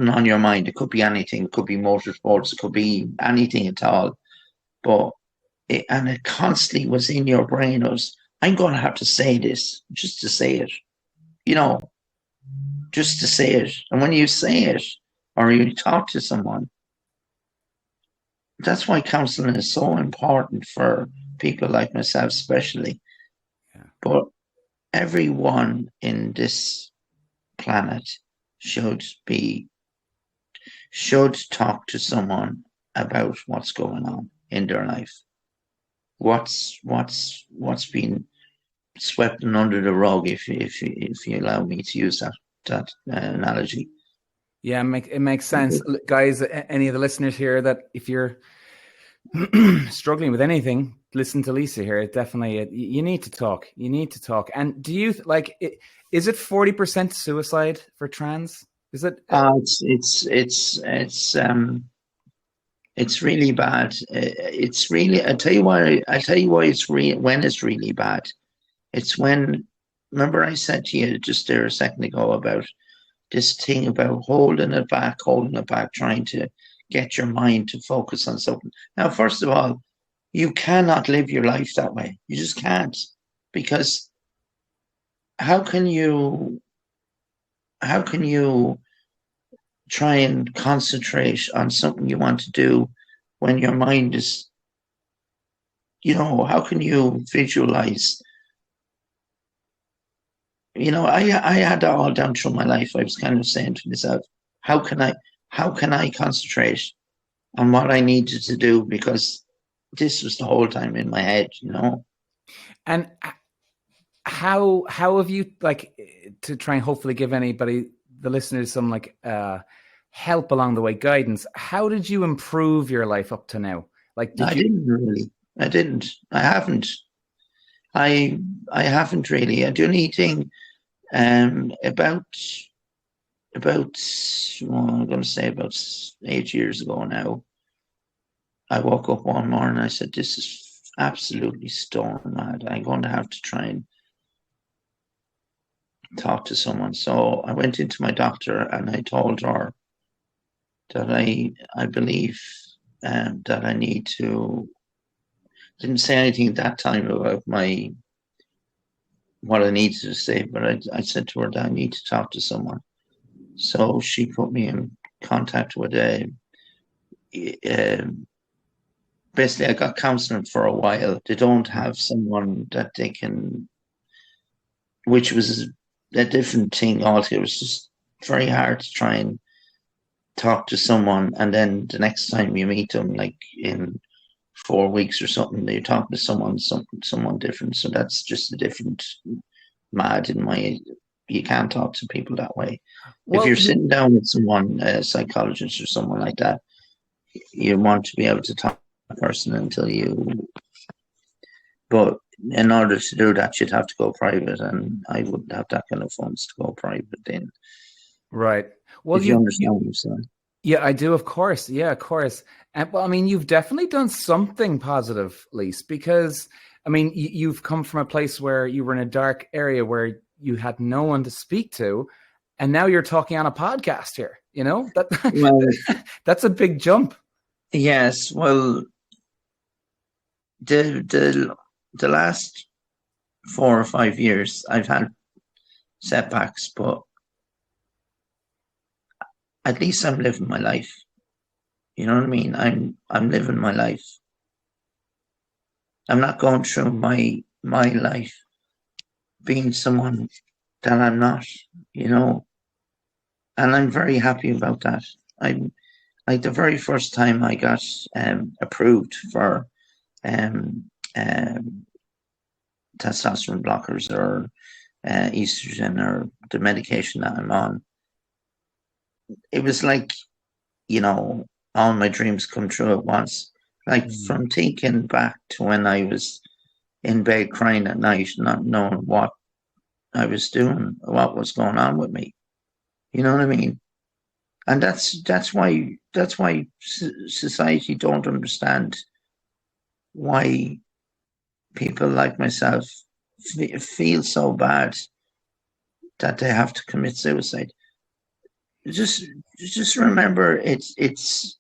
on your mind. It could be anything. It could be motorsports. It could be anything at all. But it constantly was in your brain. It was, I'm going to have to say this just to say it. You know, just to say it. And when you say it or you talk to someone, that's why counseling is so important for people like myself, especially. Yeah. But everyone in this planet should be should talk to someone about what's going on in their life. What's been swept under the rug, if you allow me to use that analogy. Yeah, it makes sense. Guys, any of the listeners here, that if you're struggling with anything, listen to Lisa here. It definitely, you need to talk. You need to talk. And do you like it? Is it 40% suicide for trans? Is it? It's really bad. It's really. I tell you why. I tell you why when it's really bad. It's when. Remember, I said to you just there a second ago about this thing about holding it back, trying to get your mind to focus on something. Now, first of all, you cannot live your life that way. You just can't, because how can you how can you try and concentrate on something you want to do when your mind is, how can you visualize? I had that all down through my life. I was kind of saying to myself, how can I how can I concentrate on what I needed to do, because this was the whole time in my head. And how have you, like, to try and hopefully give anybody, the listeners, some like help along the way, guidance? How did you improve your life up to now? Like, did I you? didn't really. I didn't. I haven't. I haven't really. The only thing about well, I'm going to say about 8 years ago now, I woke up one morning and I said, "This is absolutely stone mad. I'm going to have to try and talk to someone." So I went into my doctor and I told her that I believe that I need to. Didn't say anything at that time about my what I needed to say, but I said to her that I need to talk to someone. So she put me in contact with a basically I got counseling for a while. They don't have someone that they can, which was a different thing altogether. It was just very hard to try and talk to someone, and then the next time you meet them, like in 4 weeks or something, you're talking to someone different. So that's just a different mad in my. You can't talk to people that way. If Well, you're sitting down with someone, a psychologist or someone like that, you want to be able to talk to that person until you. But in order to do that, you'd have to go private, and I wouldn't have that kind of funds to go private. Then, right. Well, if you you understand what I'm saying. yeah, I do, of course. Yeah, of course. And well, I mean, you've definitely done something positive, Lise, because I mean, you've come from a place where you were in a dark area where you had no one to speak to, and now you're talking on a podcast here. You know Well, that's a big jump. yes. Well, the last 4 or 5 years, I've had setbacks, but at least I'm living my life. You know what I mean? I'm living my life. I'm not going through my life being someone that I'm not, you know, and I'm very happy about that. I'm like the very first time I got approved for um, um, testosterone blockers or estrogen or the medication that I'm on, it was like, you know, all my dreams come true at once. Like Mm. from thinking back to when I was in bed crying at night, not knowing what I was doing, what was going on with me. You know what I mean? And that's why society don't understand why people like myself feel so bad that they have to commit suicide. Just just remember, it's.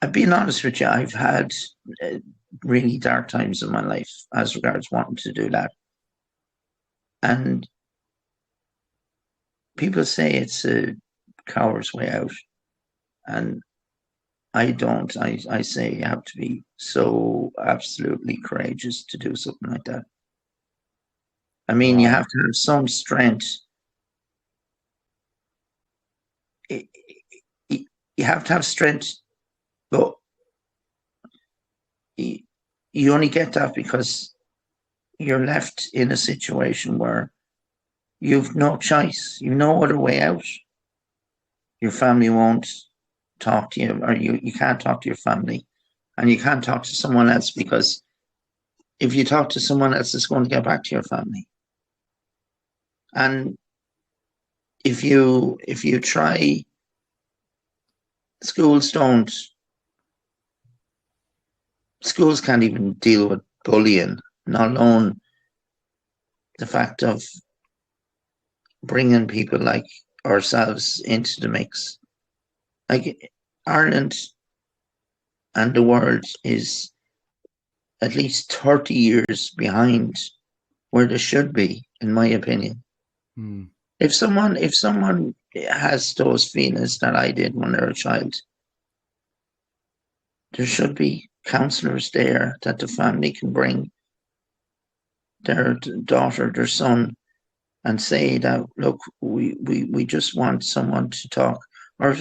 I've been honest with you. I've had uh, really dark times in my life as regards wanting to do that, and people say it's a coward's way out, and I don't. I say you have to be so absolutely courageous to do something like that. I mean, you Wow. have to have some strength. I- You have to have strength, but you only get that because you're left in a situation where you've no choice. You've no other way out. Your family won't talk to you, or you can't talk to your family, and you can't talk to someone else because if you talk to someone else, it's going to get back to your family. And if you try, schools don't. Schools can't even deal with bullying, not alone the fact of bringing people like ourselves into the mix. Like Ireland and the world is at least 30 years behind where they should be, in my opinion. Mm. If someone has those feelings that I did when they were a child, there should be counselors there that the family can bring their daughter, their son, and say that look, we just want someone to talk or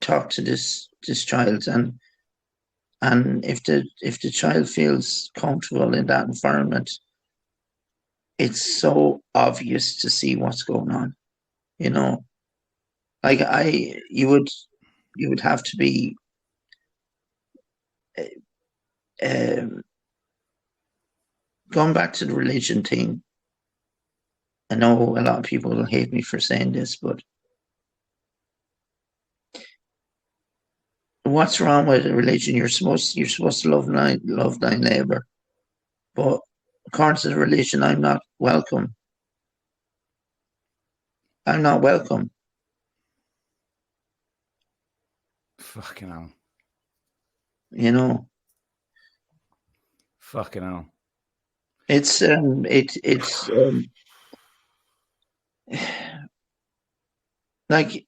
talk to this child, and if the child feels comfortable in that environment, it's so obvious to see what's going on. You know, like you would have to be um, going back to the religion thing. I know a lot of people will hate me for saying this, but what's wrong with a religion? You're supposed to love thy neighbor, but according to the religion, I'm not welcome. I'm not welcome. Fucking hell. You know, Fucking hell. it's like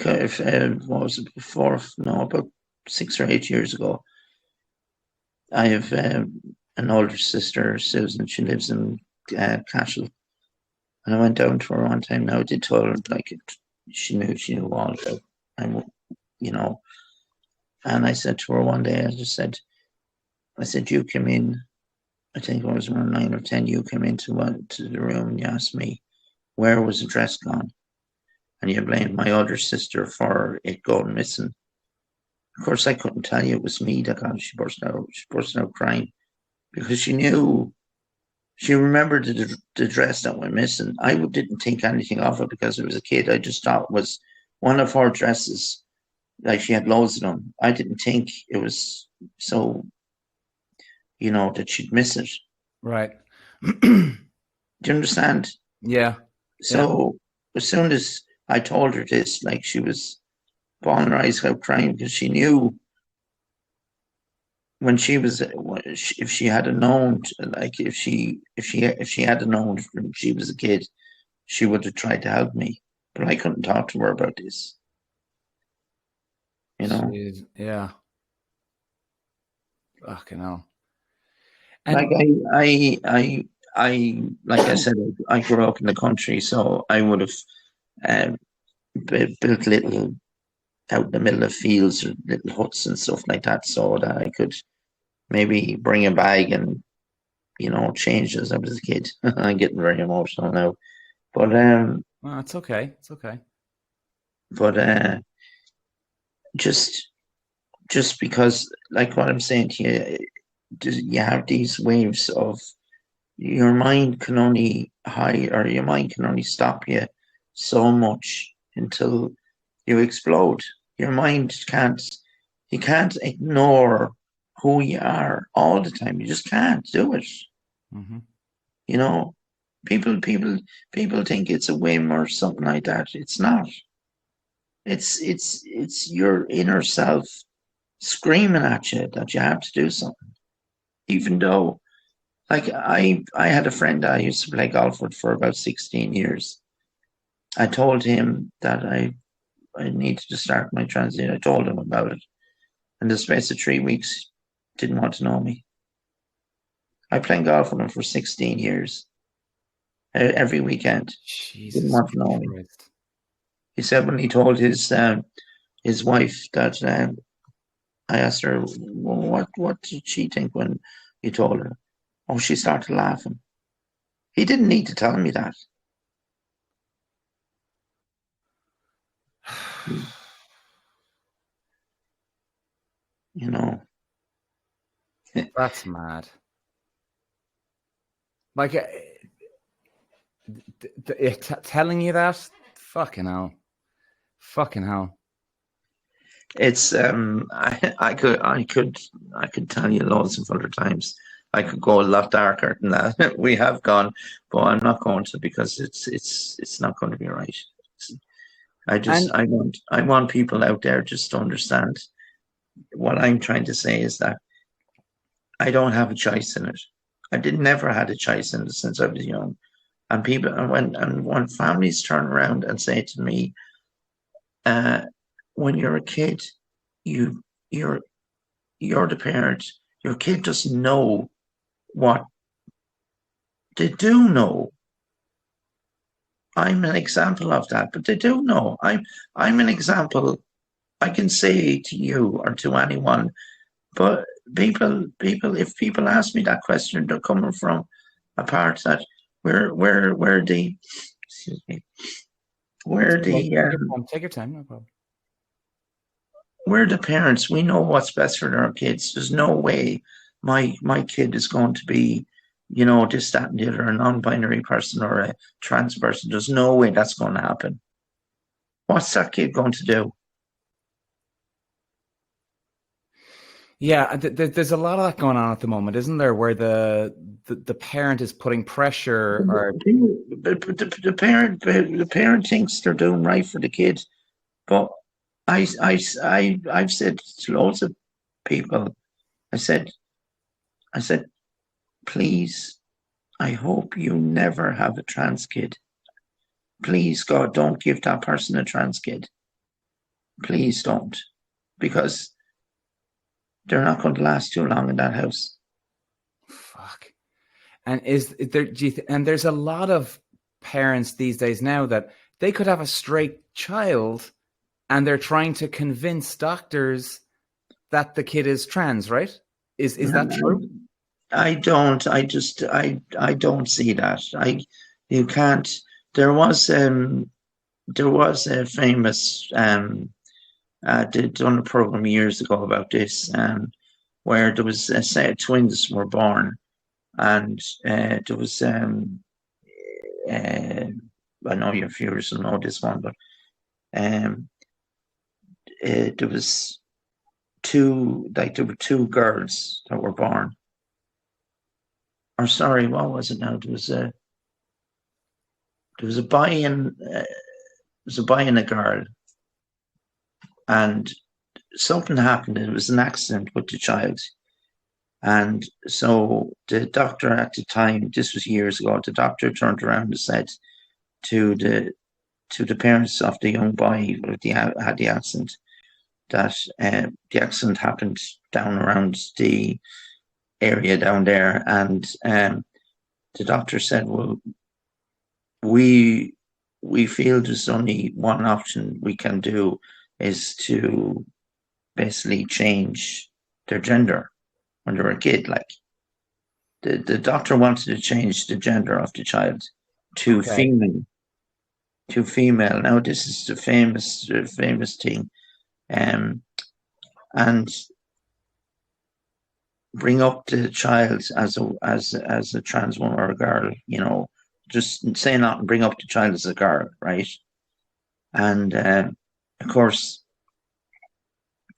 what was it before? No, about 6 or 8 years ago. I have an older sister, Susan. She lives in Cashel, and I went down to her one time. Now I did tell her like it, she knew all about. I, you know, and I said to her one day, I said, you came in. I think I was around 9 or 10. You came into to the room and you asked me where was the dress gone, and you blamed my older sister for it going missing. Of course, I couldn't tell you it was me that got it. She burst out. She burst out crying because she knew. She remembered the dress that went missing. I didn't think anything of it because it was a kid. I just thought it was one of her dresses. Like she had loads of them. I didn't think it was so, that she'd miss it. Right. Do you understand? Yeah. So as soon as I told her this, like she was bawling her eyes out crying because she knew when she was, if she had known, like if she had known when she was a kid, she would have tried to help me, but I couldn't talk to her about this. Jeez, yeah. Fucking hell. And Like I said, I grew up in the country, so I would have built little out in the middle of fields or little huts and stuff like that, so that I could maybe bring a bag and change as I was a kid. I'm getting very emotional now, but well, it's okay. It's okay. But just because, like what I'm saying to you, you have these waves of your mind can only hide, or your mind can only stop you so much until you explode. Your mind you can't ignore who you are all the time. You just can't do it. Mm-hmm. People think it's a whim or something like that. It's not. It's your inner self screaming at you that you have to do something. Even though, like I had a friend I used to play golf with for about 16 years. I told him that I needed to start my transit. I told him about it. In the space of 3 weeks, didn't want to know me. I played golf with him for 16 years. Every weekend. Jesus Didn't want to know me. Christ. He said when he told his wife that I asked her, well, what did she think when you told her? Oh, she started laughing. He didn't need to tell me that. That's mad. Like, telling you that? Fucking hell. It's I could tell you loads of other times. I could go a lot darker than that. We have gone, but I'm not going to because it's not going to be right. I want people out there just to understand what I'm trying to say is that I don't have a choice in it. I never had a choice in it since I was young. And when families turn around and say to me, when you're a kid, you're the parent. Your kid doesn't know what they do know. I'm an example of that, but they do know. I'm an example. I can say to you or to anyone, but people, if people ask me that question, they're coming from a part that where the excuse me, where the take your time, no problem. We're the parents. We know what's best for our kids. There's no way my kid is going to be, this, that, and the other, a non-binary person or a trans person. There's no way that's going to happen. What's that kid going to do? Yeah, there's a lot of that going on at the moment, isn't there? Where the parent is putting pressure, or the parent thinks they're doing right for the kid, but I've said to loads of people, I said, please, I hope you never have a trans kid. Please, God, don't give that person a trans kid. please don't, because they're not going to last too long in that house. Fuck. And is there? And there's a lot of parents these days now that they could have a straight child, and they're trying to convince doctors that the kid is trans. Right? Is that true? I don't. I don't see that. You can't. There was a famous did done a program years ago about this, where there was a set of twins were born, and there was I know your viewers will know this one, but um, there was there were two girls that were born. Or sorry, what was it now? There was a boy and a girl, and something happened. It was an accident with the child, and so the doctor at the time, this was years ago, the doctor turned around and said to the parents of the young boy who had the accident that the accident happened down around the area down there, and the doctor said, "Well, we feel there's only one option we can do is to basically change their gender when they were a kid. Like the doctor wanted to change the gender of the child to female. To female. Now this is the famous thing, and bring up the child as a trans woman or a girl. Just say not and bring up the child as a girl, right? And of course,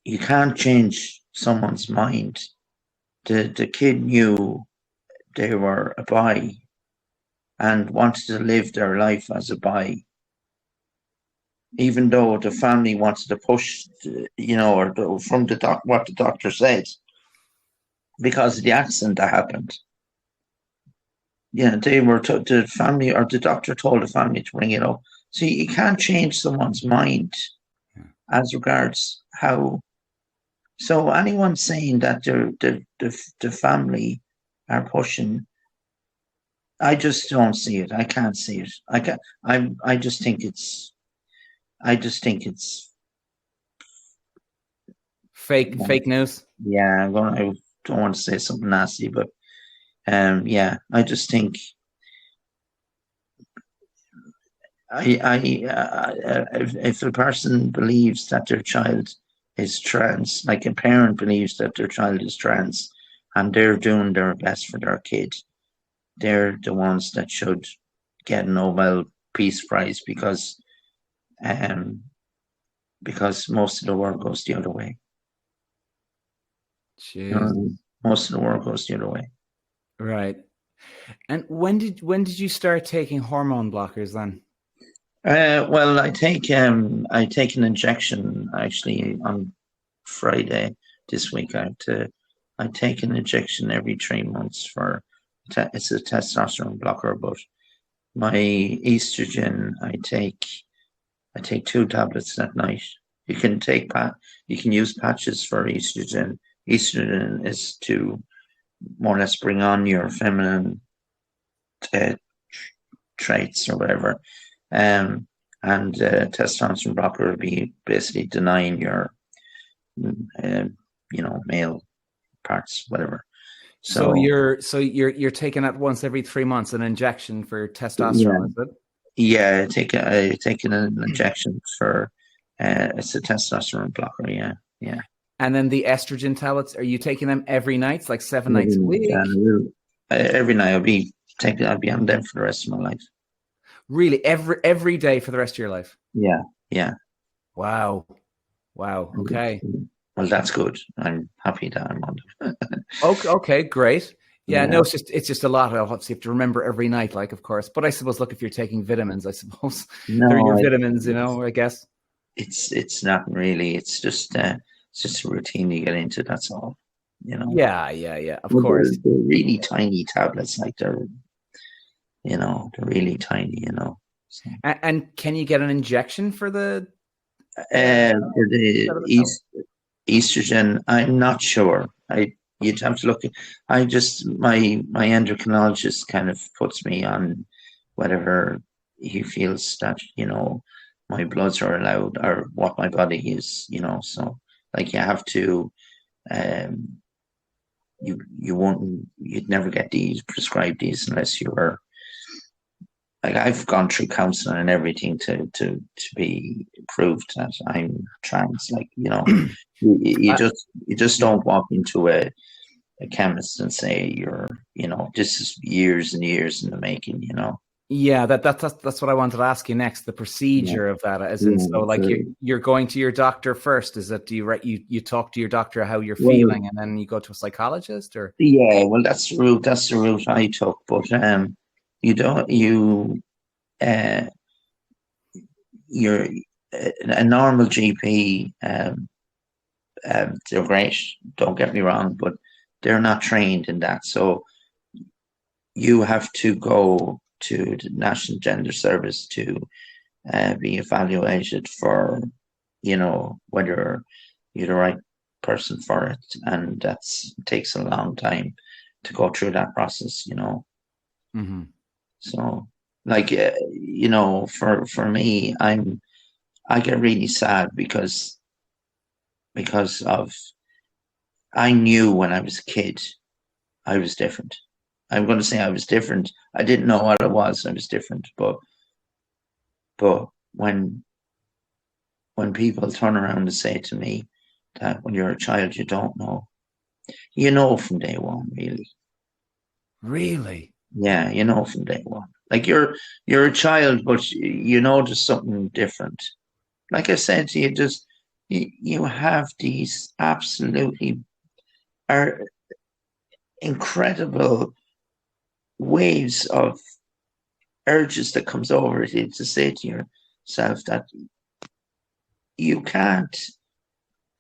you can't change someone's mind. The kid knew they were a boy and wanted to live their life as a boy, even though the family wanted to push, or from what the doctor said, because of the accident that happened. They were the family, or the doctor told the family to bring it up. So you can't change someone's mind as regards how. So anyone saying that the family are pushing, I just don't see it. I can't see it. I just think it's. Fake news. Yeah, I don't want to say something nasty, but I just think if a person believes that their child is trans, like a parent believes that their child is trans, and they're doing their best for their kid, they're the ones that should get a Nobel Peace Prize because most of the world goes the other way. Most of the world goes the other way. Right. And when did you start taking hormone blockers then? Well, I take an injection actually on Friday this week. I take an injection every 3 months it's a testosterone blocker, but my estrogen I take 2 tablets at night. You can use patches for estrogen. Estrogen is to more or less bring on your feminine traits or whatever. And testosterone blocker would be basically denying your, male parts, whatever. So you're taking that once every 3 months, an injection for testosterone, is it? Yeah, I take an injection for it's a testosterone blocker. Yeah. And then the estrogen tablets, are you taking them every night? It's like 7 nights a week? Every night I'll be on them for the rest of my life. Really? Every day for the rest of your life? Yeah. Wow. Okay. Well, that's good. I'm happy that I'm on it. Okay, great. Yeah, no, it's just a lot. I'll obviously have to remember every night, like, of course. But I suppose, look, if you're taking vitamins, I suppose they're your vitamins, I guess. It's not really. It's just a routine you get into. That's all. Yeah. Of course. They're really tiny tablets, like they're really tiny. So. And can you get an injection for the For the Instead of the pill. estrogen, I'm not sure. You'd have to look. I just my endocrinologist kind of puts me on whatever he feels that my bloods are allowed or what my body is. So like you have to. Um, you'd never get these prescribed these unless you were like I've gone through counseling and everything to be proved that I'm trans. Like I, you just yeah. don't walk into a chemist and say this is years and years in the making. Yeah, that's what I wanted to ask you next. The Yeah, procedure of that, as in, so yeah. like you're going to your doctor first. Is that, do you talk to your doctor how you're Well, feeling, and then you go to a psychologist, or? yeah. Well, that's the route. That's the route I took. But you don't you uh you're a normal GP. They're great. Don't get me wrong, but they're not trained in that. So you have to go to the National Gender Service to be evaluated for, whether you're the right person for it, and that takes a long time to go through that process. Mm-hmm. So, like, for me, I get really sad because of I knew when I was a kid I was different. I'm going to say I was different. I didn't know what it was. I was different, but when people turn around and say to me that when you're a child you don't know, from day one, really. Really? Yeah, from day one. Like you're a child, but you know there's something different. Like I said to you, just you have these absolutely are incredible waves of urges that comes over you to say to yourself that you can't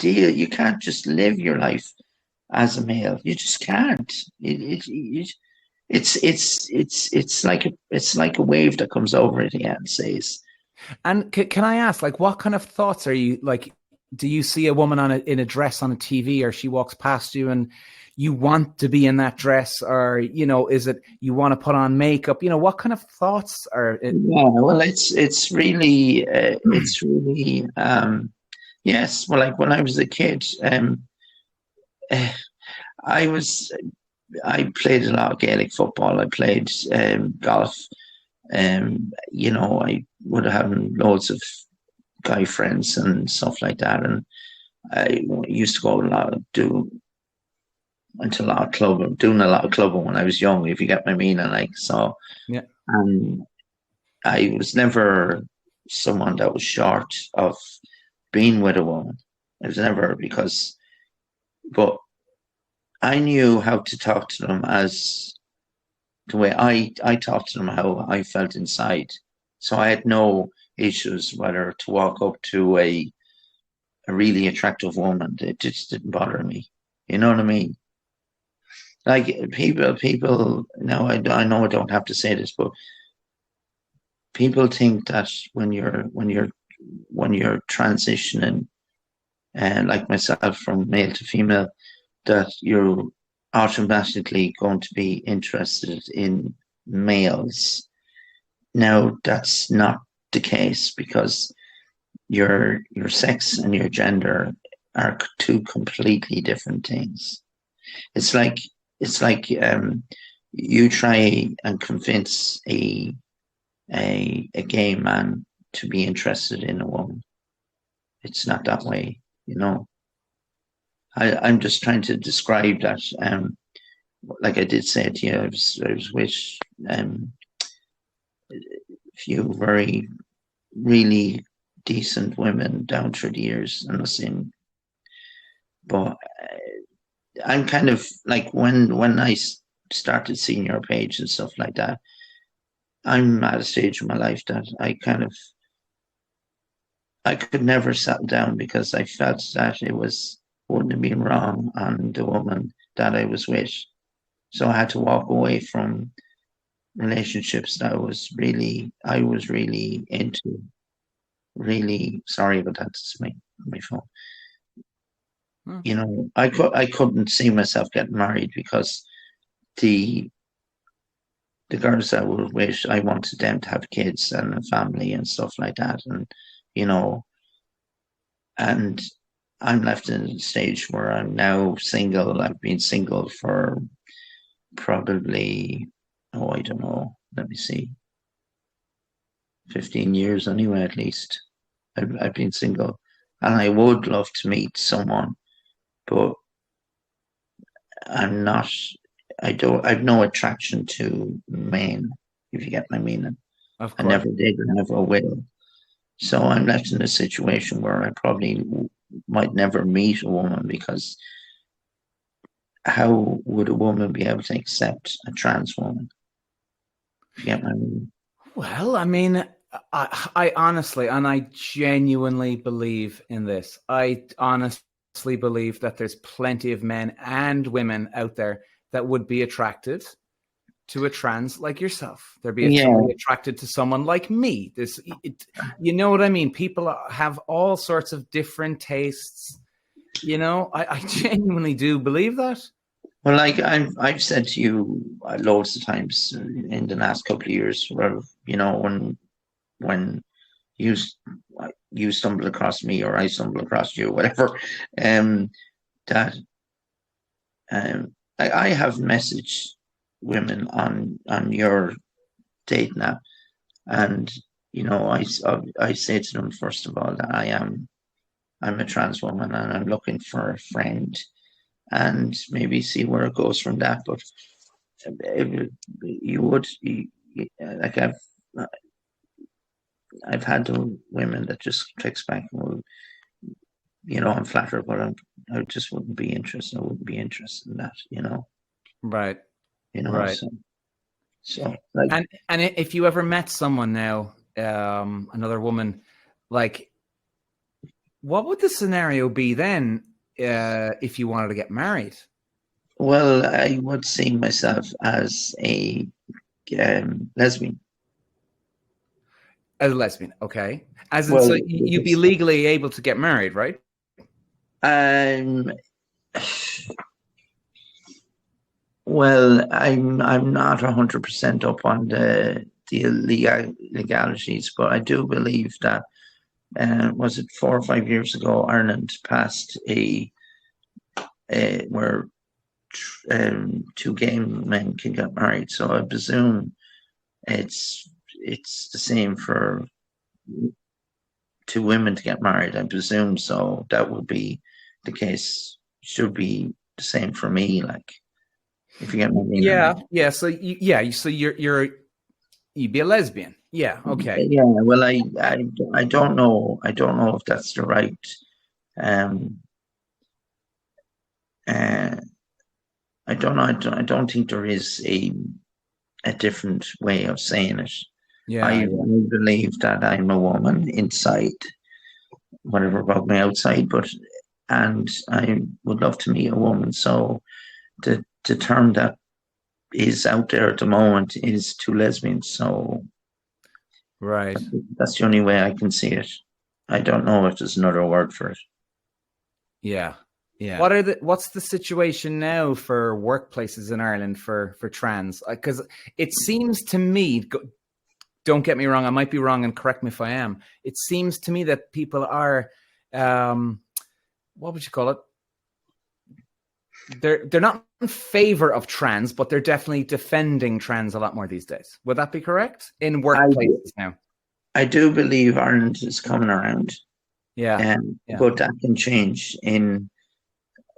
you can't just live your life as a male. You just can't. It's like a wave that comes over it and says, And can I ask, like, what kind of thoughts are you like? Do you see a woman in a dress on a TV, or she walks past you, and you want to be in that dress, or is it you want to put on makeup? What kind of thoughts are it? yeah, well, it's really yes. Well, like when I was a kid, eh, I was I played a lot of Gaelic football. I played golf. I would have loads of guy friends and stuff like that. And I used to go a lot, went to a lot of clubbing, doing a lot of clubbing when I was young, if you get my meaning. Like, so, Yeah. um, I was never someone that was short of being with a woman. I was never but I knew how to talk to them as the way I talked to them, how I felt inside. So I had no issues whether to walk up to a really attractive woman. It just didn't bother me. You know what I mean? Like people. Now I know I don't have to say this, but people think that when you're transitioning, and like myself from male to female, that you're automatically going to be interested in males. Now that's not the case because your sex and your gender are two completely different things. It's like you try and convince a gay man to be interested in a woman. It's not that way. I'm just trying to describe that. Like I did say to you, I was with um, a few very really decent women down through the years, and but I'm kind of like when I started seeing your page and stuff like that. I'm at a stage in my life that I could never settle down because I felt that it wouldn't have been wrong on the woman that I was with. So I had to walk away from relationships that I was really into. really sorry, but that's my phone. Hmm. I couldn't see myself getting married because the the girls I was with, I wanted them to have kids and a family and stuff like that, and you know, and I'm left in a stage where I'm now single. I've been single for probably, oh, I don't know. Let me see, 15 years anyway, at least. I've been single, and I would love to meet someone, but I'm not. I don't. I've no attraction to men, if you get my meaning. Of I course. never did, and never will. So I'm left in a situation where I probably might never meet a woman because how would a woman be able to accept a trans woman? If you get my meaning. Well, I mean, I honestly and I genuinely believe in this. I honestly believe that there's plenty of men and women out there that would be attracted to a trans like yourself. There'd be Yeah, somebody attracted to someone like me. You know what I mean? People have all sorts of different tastes. I genuinely do believe that. well, like I've said to you loads of times in the last couple of years, where when you you stumble across me or I stumble across you, whatever, um, that I have messaged women on your dating app, and I say to them first of all that I'm a trans woman and I'm looking for a friend, and maybe see where it goes from that. But if you would like I've had the women that just text back, well, I'm flattered, but I just wouldn't be interested. I wouldn't be interested in that, Right. you know. Right. So like, And if you ever met someone now, another woman, like, what would the scenario be then if you wanted to get married? well, I would see myself as a lesbian. As a lesbian, okay. As in, so Well, you'd be legally able to get married, right? um, well, I'm not 100% up on the legalities, but I do believe that was it 4 or 5 years ago, Ireland passed where two gay men can get married. So I presume it's the same for two women to get married. I presume so. That would be the case. Should be the same for me. Like, if you get my meaning. Yeah, yeah. So so you'd be a lesbian. Yeah, okay. Yeah. Well, I don't know. I don't know if that's the right. Um. Uh. I don't know. I don't think there is a different way of saying it. Yeah, I yeah. believe that I'm a woman inside, whatever about my outside, and I would love to meet a woman. So the term that is out there at the moment is two lesbians. So Right. that's the only way I can see it. I don't know if there's another word for it. Yeah. Yeah. What's the situation now for workplaces in Ireland for trans? Because it seems to me, don't get me wrong, I might be wrong, and correct me if I am. It seems to me that people are, what would you call it? They're not in favor of trans, but they're definitely defending trans a lot more these days. Would that be correct? In I workplaces now. I do believe Ireland is coming around, Yeah. Yeah. but that can change in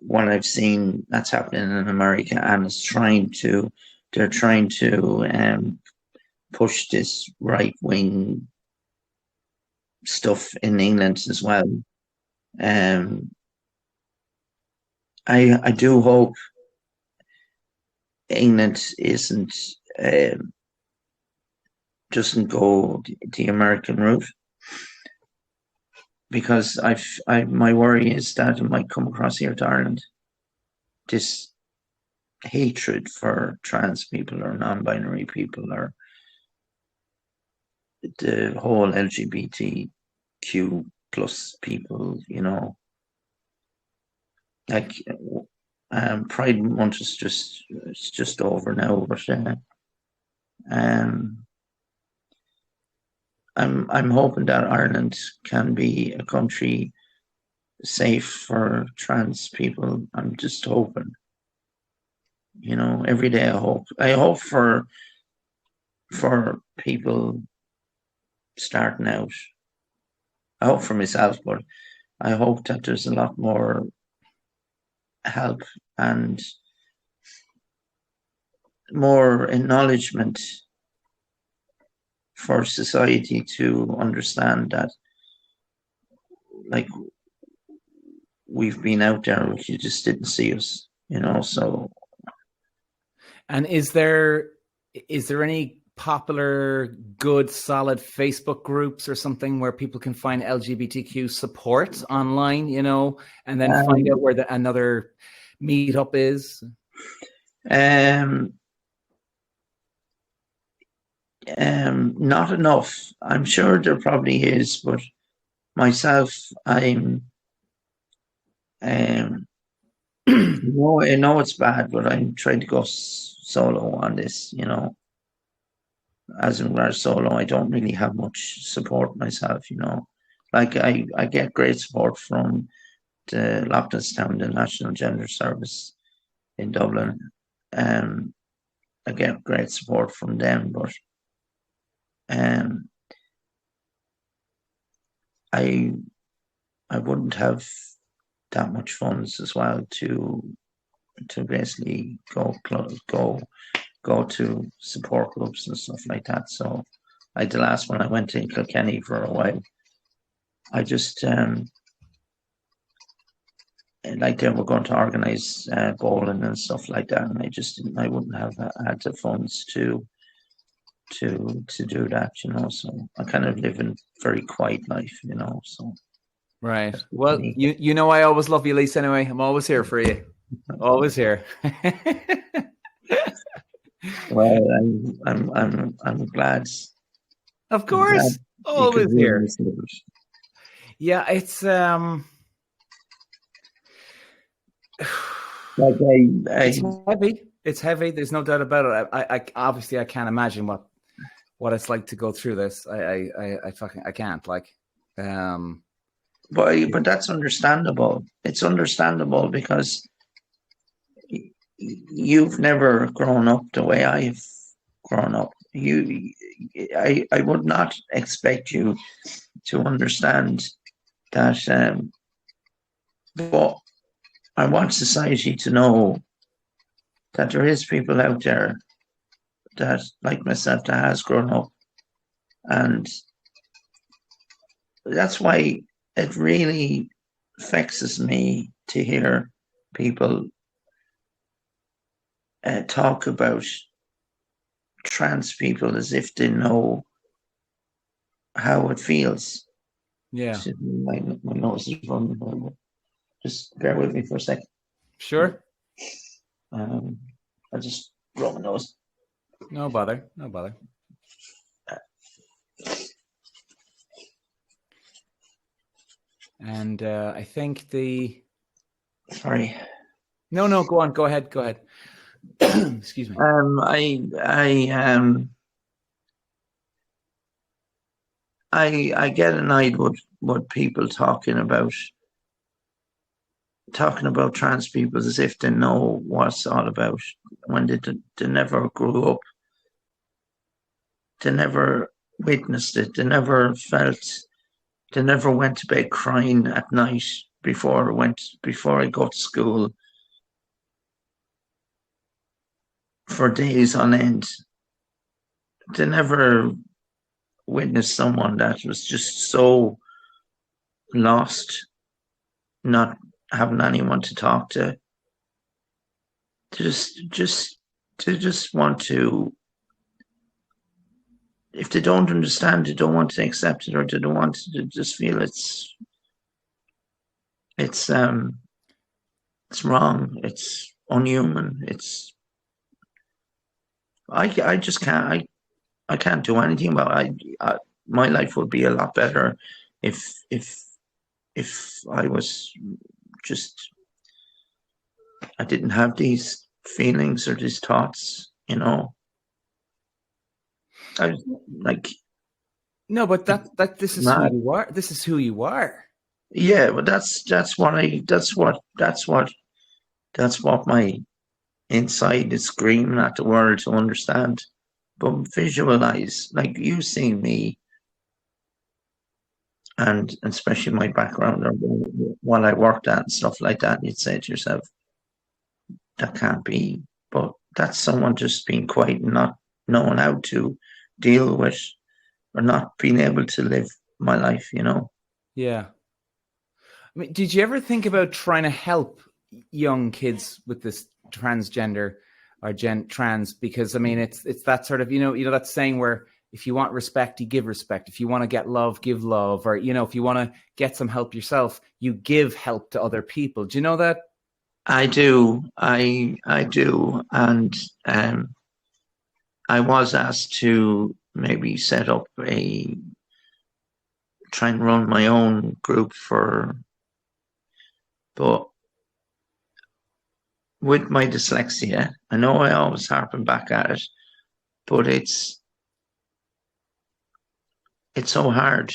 what I've seen that's happening in America, and they're trying to push this right wing stuff in England as well. Um, I do hope England isn't doesn't go the American route, because my worry is that it might come across here to Ireland. This hatred for trans people or non-binary people or the whole LGBTQ plus people, like Pride Month is just over now, but um, I'm hoping that Ireland can be a country safe for trans people. I'm just hoping, every day I hope. I hope for people starting out. I hope for myself, but I hope that there's a lot more help and more acknowledgement for society to understand that, like, we've been out there, but you just didn't see us, so. And is there any popular, good, solid Facebook groups or something where people can find LGBTQ support online, and then find out where another meetup is? Not enough. I'm sure there probably is, but myself, I know it's bad, but I'm trying to go solo on this, as in regards solo. I don't really have much support myself, like I get great support from the Lochnastown, the National Gender Service in Dublin. I get great support from them, but I wouldn't have that much funds as well to basically go to support groups and stuff like that. So the last one I went to Kilkenny for a while, I just like they were going to organise bowling and stuff like that, and I wouldn't have had the funds to do that, so I kind of live in very quiet life, so. Right. Well, I always love you, Lisa, anyway. I'm always here for you. Always here. Well, I'm glad. Of course. Always here. Yeah, it's like it's heavy. It's heavy. There's no doubt about it. I obviously I can't imagine what it's like to go through this. I can't, like. But that's understandable. It's understandable because you've never grown up the way I've grown up. I would not expect you to understand that. But I want society to know that there is people out there that, like myself, that has grown up, and that's why it really vexes me to hear people talk about trans people as if they know how it feels. Yeah. My nose is running. Just bear with me for a second. Sure. I'll just blow my nose. No bother. And I think Sorry. No, go on. Go ahead. Excuse me. I get annoyed with people talking about trans people as if they know what it's all about when they never grew up. They never witnessed it. They never went to bed crying at night before I go to school for days on end. They never witnessed someone that was just so lost, not having anyone to talk to. They just want to. If they don't understand, they don't want to accept it, or they don't want to just feel it's wrong. It's unhuman. I just can't. I can't do anything about it. My life would be a lot better if if I was just I didn't have these feelings or these thoughts, I was like No, but that this is who mad. you are. This is who you are. Yeah, but that's what my inside is screaming at the world to understand. But visualize, like you seen me, and especially my background or what I worked at and stuff like that, you'd say to yourself, that can't be. But that's someone just being quiet and not knowing how to deal with or not being able to live my life. Yeah. I mean, did you ever think about trying to help young kids with this transgender or trans? Because I mean, it's that sort of that saying where if you want respect, you give respect. If you want to get love, give love. Or if you want to get some help yourself, you give help to other people. Do you know that? I do, I do, and I was asked to maybe set up try and run my own group but with my dyslexia, I know I always harping back at it, but it's so hard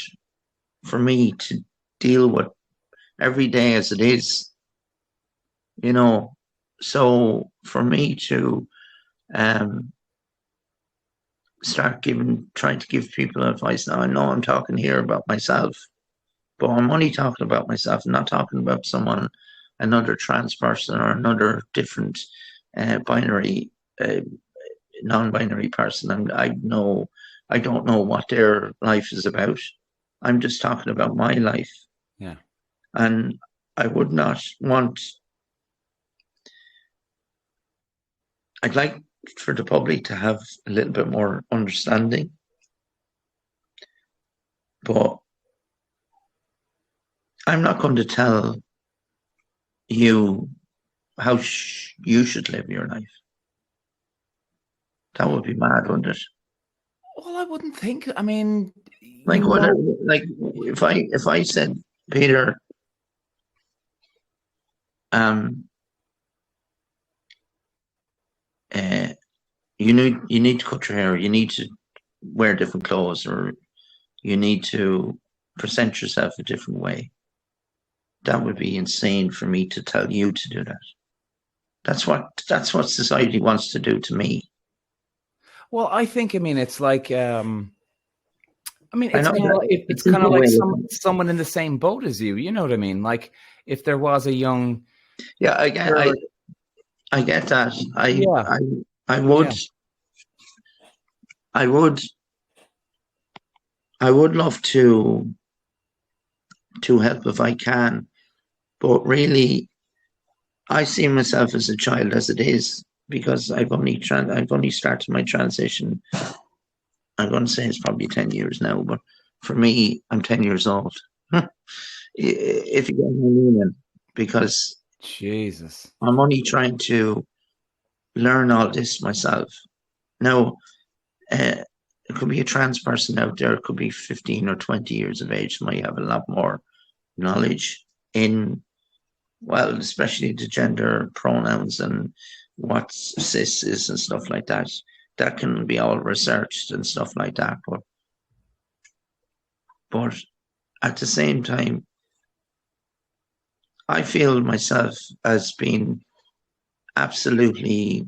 for me to deal with every day as it is, you know. So for me to um, start trying to give people advice now, I know I'm talking here about myself, but I'm only talking about myself. I'm not talking about another trans person or another different binary, uh, non-binary person. I don't know what their life is about. I'm just talking about my life, Yeah. and I would not want. I'd like for the public to have a little bit more understanding, but I'm not going to tell you how you should live your life. That would be mad, wouldn't it? Well, I wouldn't think. I mean, Like like if I said, Peter, um, uh, you need to cut your hair, you need to wear different clothes, or you need to present yourself a different way. That would be insane for me to tell you to do that. That's what society wants to do to me. well, I think. I mean, it's like. I mean, I it's know kind of like, that it's kind of people like will. someone in the same boat as you. You know what I mean? Like if there was a young Yeah, girl. I get that. Yeah, I yeah. I would I would love to help if I can, but really I see myself as a child as it is because I've only started my transition. I'm going to say it's probably 10 years now, but for me, I'm 10 years old. If you get my meaning, because Jesus. I'm only trying to learn all this myself. Now, uh, it could be a trans person out there, it could be 15 or 20 years of age, might have a lot more knowledge in, well, especially the gender pronouns and what cis is and stuff like that. That can be all researched and stuff like that. But at the same time, I feel myself as being absolutely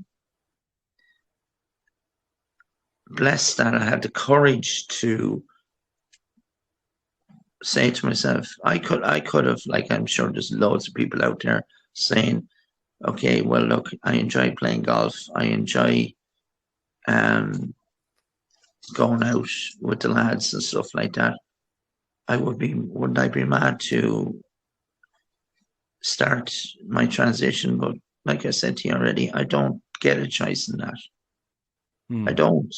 blessed that I had the courage to say to myself, I could have, like, I'm sure there's loads of people out there saying, okay, well, look, I enjoy playing golf. I enjoy um, going out with the lads and stuff like that. Wouldn't I be mad to start my transition? But like I said to you already, I don't get a choice in that. I Hmm. don't.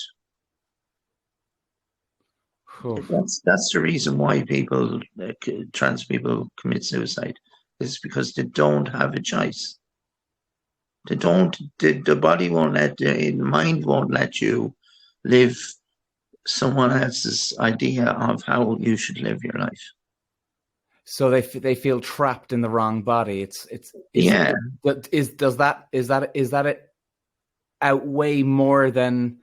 Oof. That's the reason why trans people commit suicide, is because they don't have a choice. They don't. The body won't the mind won't let you live someone else's idea of how you should live your life. So they feel trapped in the wrong body. Yeah. Does that it outweigh more than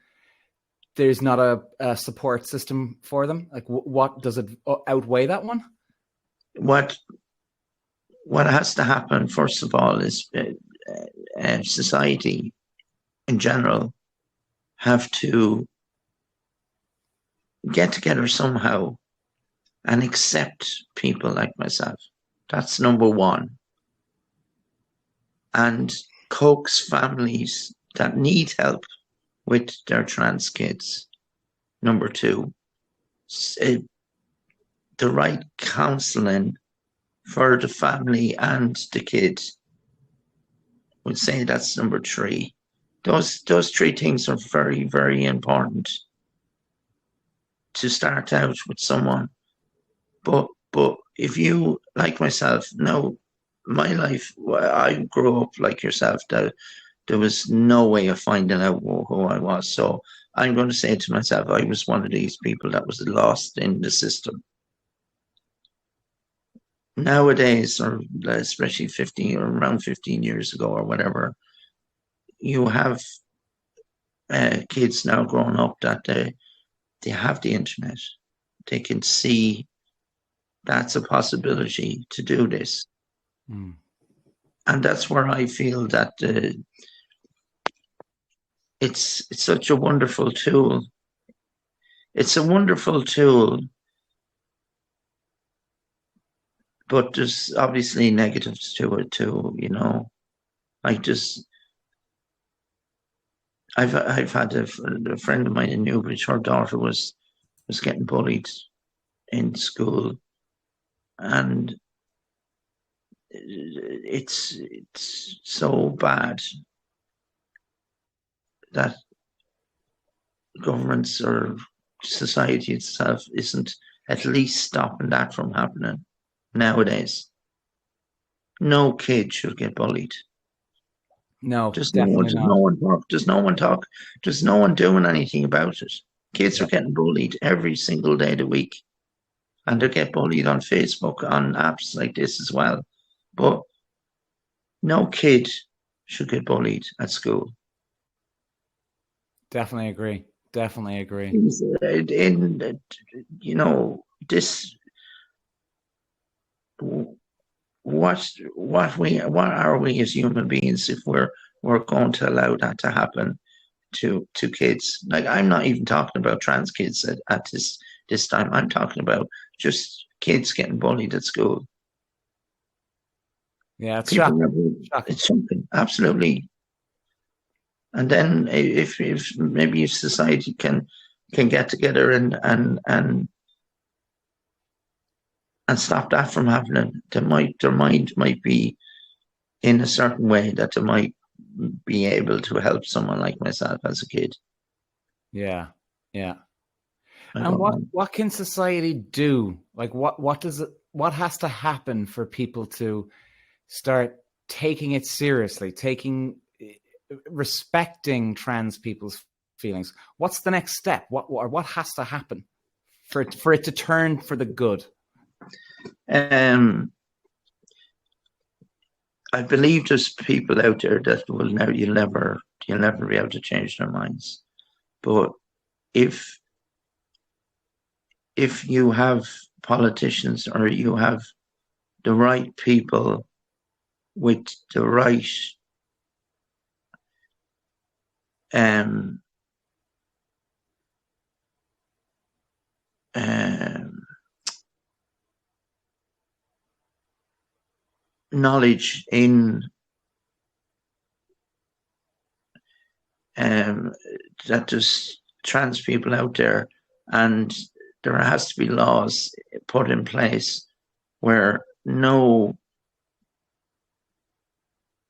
there's not a support system for them? Like, what does it outweigh that one? What has to happen first of all is society in general have to get together somehow and accept people like myself. That's number one. And coax families that need help with their trans kids. Number two, the right counselling for the family and the kid. Would say that's number three. Those three things are very, very important to start out with someone. But if you, like myself, no, my life, I grew up like yourself. There was no way of finding out who I was. So I'm going to say to myself, I was one of these people that was lost in the system. Nowadays, or especially 15 or around 15 years ago or whatever, you have kids now growing up that they have the internet. They can see that's a possibility to do this. Mm. And that's where I feel that it's such a wonderful tool. It's a wonderful tool, but there's obviously negatives to it too, you know. Like just I've had a friend of mine in Newbridge, her daughter was getting bullied in school, and it's so bad that governments or society itself isn't at least stopping that from happening nowadays. No kid should get bullied. No, Does definitely no not. one talk? Does no one talk? Does no one doing anything about it? Kids are getting bullied every single day of the week, and they get bullied on Facebook, on apps like this as well. But no kid should get bullied at school. Definitely agree. Definitely agree. In you know this, what are we as human beings if we're going to allow that to happen to kids? Like, I'm not even talking about trans kids at this time. I'm talking about just kids getting bullied at school. Yeah, it's People shocking. Shocking. it's something absolutely. And then if maybe if society can get together and stop that from happening, their mind might be in a certain way that they might be able to help someone like myself as a kid. Yeah, yeah. I And don't know. what can society do? Like, what has to happen for people to start taking it seriously, respecting trans people's feelings? What's the next step? What has to happen for it to turn for the good? I believe there's people out there that you'll never be able to change their minds. But if you have politicians or you have the right people with the right knowledge in that there's trans people out there, and there has to be laws put in place where no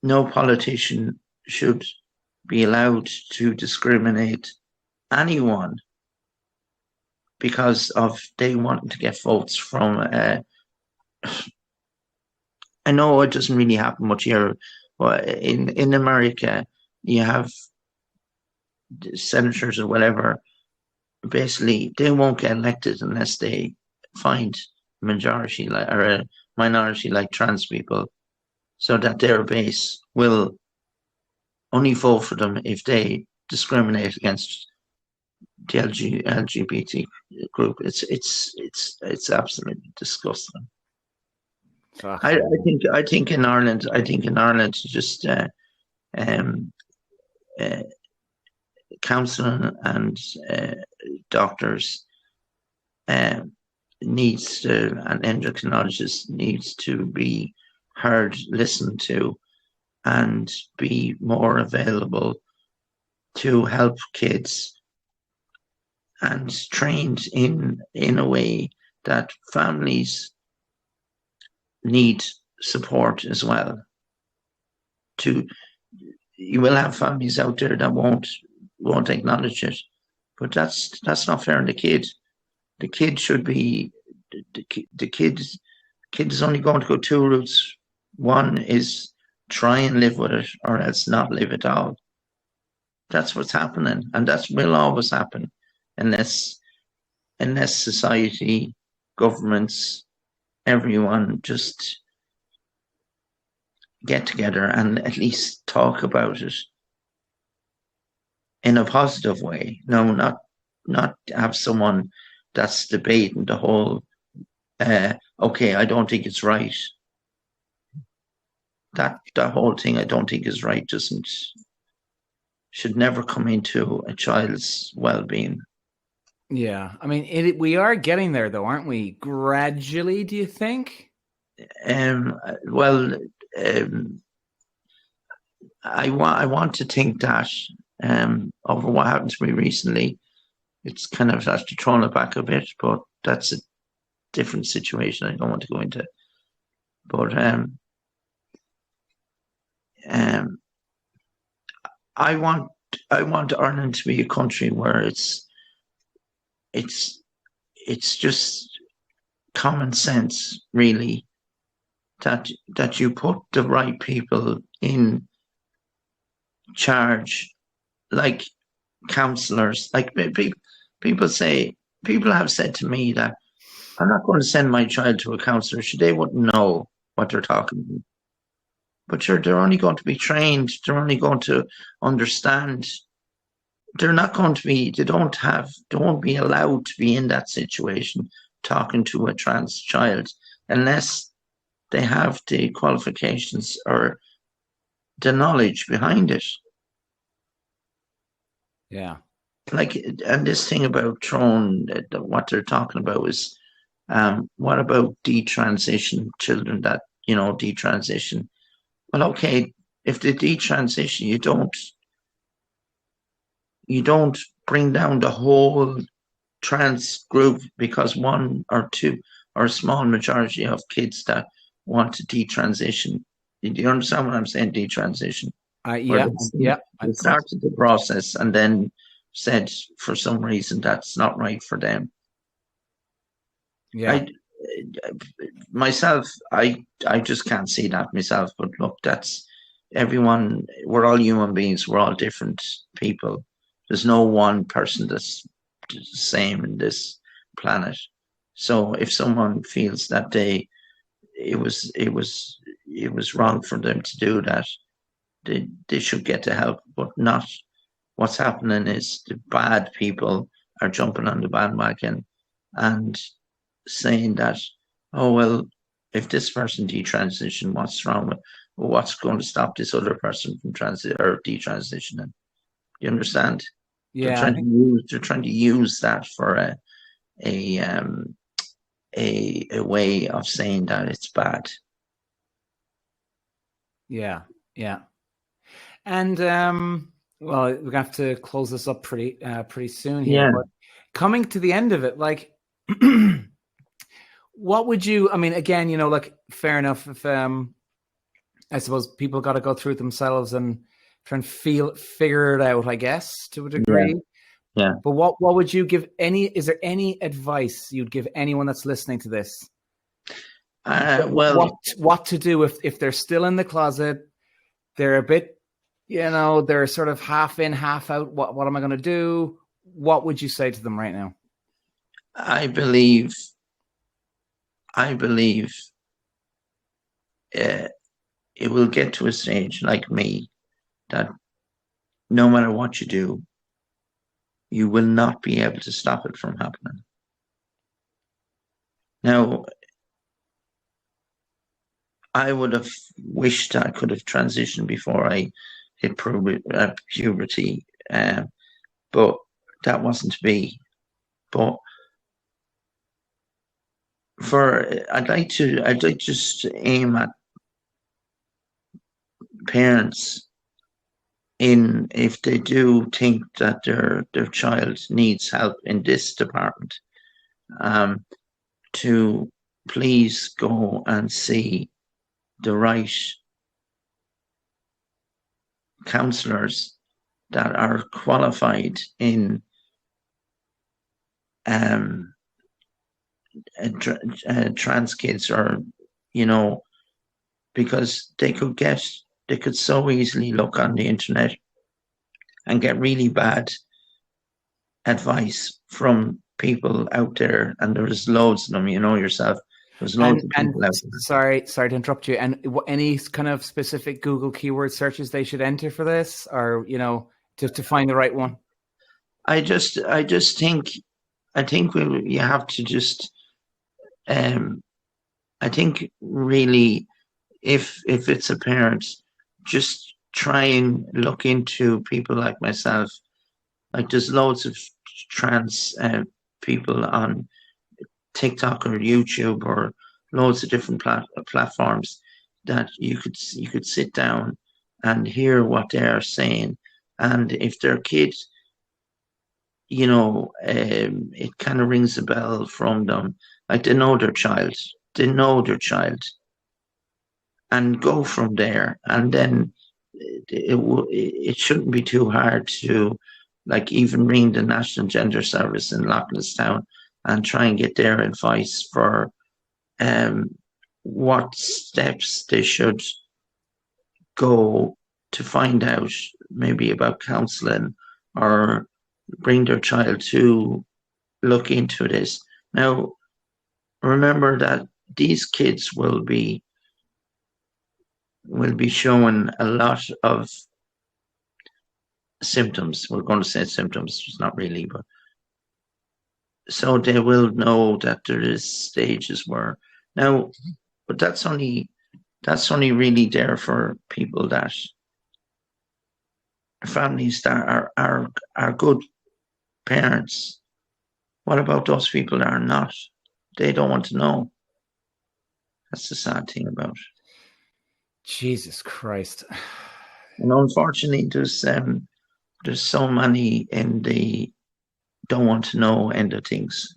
politician should be allowed to discriminate anyone because of they wanting to get votes from. I know it doesn't really happen much here, but in America, you have senators or whatever. Basically, they won't get elected unless they find majority or a minority like trans people, so that their base will only vote for them if they discriminate against the LGBT group. It's absolutely disgusting. I think in Ireland just um, uh, counselling and doctors needs to, and endocrinologists needs to be heard, listened to, and be more available to help kids, and trained in a way that families need support as well. You will have families out there that won't acknowledge it, but that's not fair on the kid. The kid should be the kid is only going to go two routes. One is try and live with it, or else not live at all. That's what's happening, and that will always happen unless society, governments, everyone just get together and at least talk about it in a positive way. No, not have someone that's debating the whole. Okay, I don't think it's right. That whole thing, I don't think is right. Should never come into a child's well-being. Yeah, I mean, we are getting there, though, aren't we? Gradually, do you think? Well, I want to think that over what happened to me recently, it's kind of actually thrown it back a bit, but that's a different situation I don't want to go into. But I want Ireland to be a country where it's just common sense, really, that you put the right people in charge, like counsellors. Like people have said to me that I'm not going to send my child to a counsellor. They wouldn't know what they're talking about. But they're only going to be trained. They're only going to understand. They're not going to be. They won't be allowed to be in that situation talking to a trans child unless they have the qualifications or the knowledge behind it. Yeah. Like, and this thing about throwing, what they're talking about is, what about detransition children that, detransition? Well, okay, if they detransition, you don't bring down the whole trans group because one or two or a small majority of kids that want to detransition. Do you understand what I'm saying? Detransition. Yeah. They started the process and then said for some reason that's not right for them. Yeah. I just can't see that myself. But look, that's everyone. We're all human beings. We're all different people. There's no one person that's the same in this planet. So if someone feels that it was wrong for them to do that, they should get the help. But not what's happening is the bad people are jumping on the bandwagon and saying that, oh well, if this person detransition, what's wrong with? Well, what's going to stop this other person from detransitioning? You understand? Yeah, they're trying to use that for a way of saying that it's bad. Yeah. And well, we're gonna have to close this up pretty soon here. Yeah. But coming to the end of it, like, what would you? I mean, again, like, fair enough. If I suppose people got to go through it themselves and try and figure it out, I guess, to a degree. Yeah. But what would you give is there any advice you'd give anyone that's listening to this? Well, what to do if they're still in the closet, they're a bit, they're sort of half in, half out. What am I going to do? What would you say to them right now? I believe I believe uh, it will get to a stage like me that no matter what you do, you will not be able to stop it from happening. Now, I would have wished I could have transitioned before I hit puberty, but that wasn't to be. But I'd like to just aim at parents in if they do think that their child needs help in this department, um, to please go and see the right counsellors that are qualified in um, trans kids, or you know, because they could so easily look on the internet and get really bad advice from people out there, and there's loads of them. You know yourself. There's loads of people out there. Sorry to interrupt you. And any kind of specific Google keyword searches they should enter for this, or to find the right one? I just think you have to just. I think really, if it's a parent, just try and look into people like myself. Like there's loads of trans people on TikTok or YouTube or loads of different platforms that you could sit down and hear what they're saying, and if their kid, it kind of rings a bell from them, like they know their child, and go from there, and then it shouldn't be too hard to like even ring the National Gender Service in Lochnastown and try and get their advice for what steps they should go to find out maybe about counselling, or bring their child to look into this. Now, remember that these kids will be showing a lot of symptoms. We're going to say symptoms, it's not really, but so they will know that there is stages where now, but that's only really there for people that families that are good parents. What about those people that are not? They don't want to know. That's the sad thing about it. Jesus Christ. And unfortunately, there's so many in the don't want to know end of things.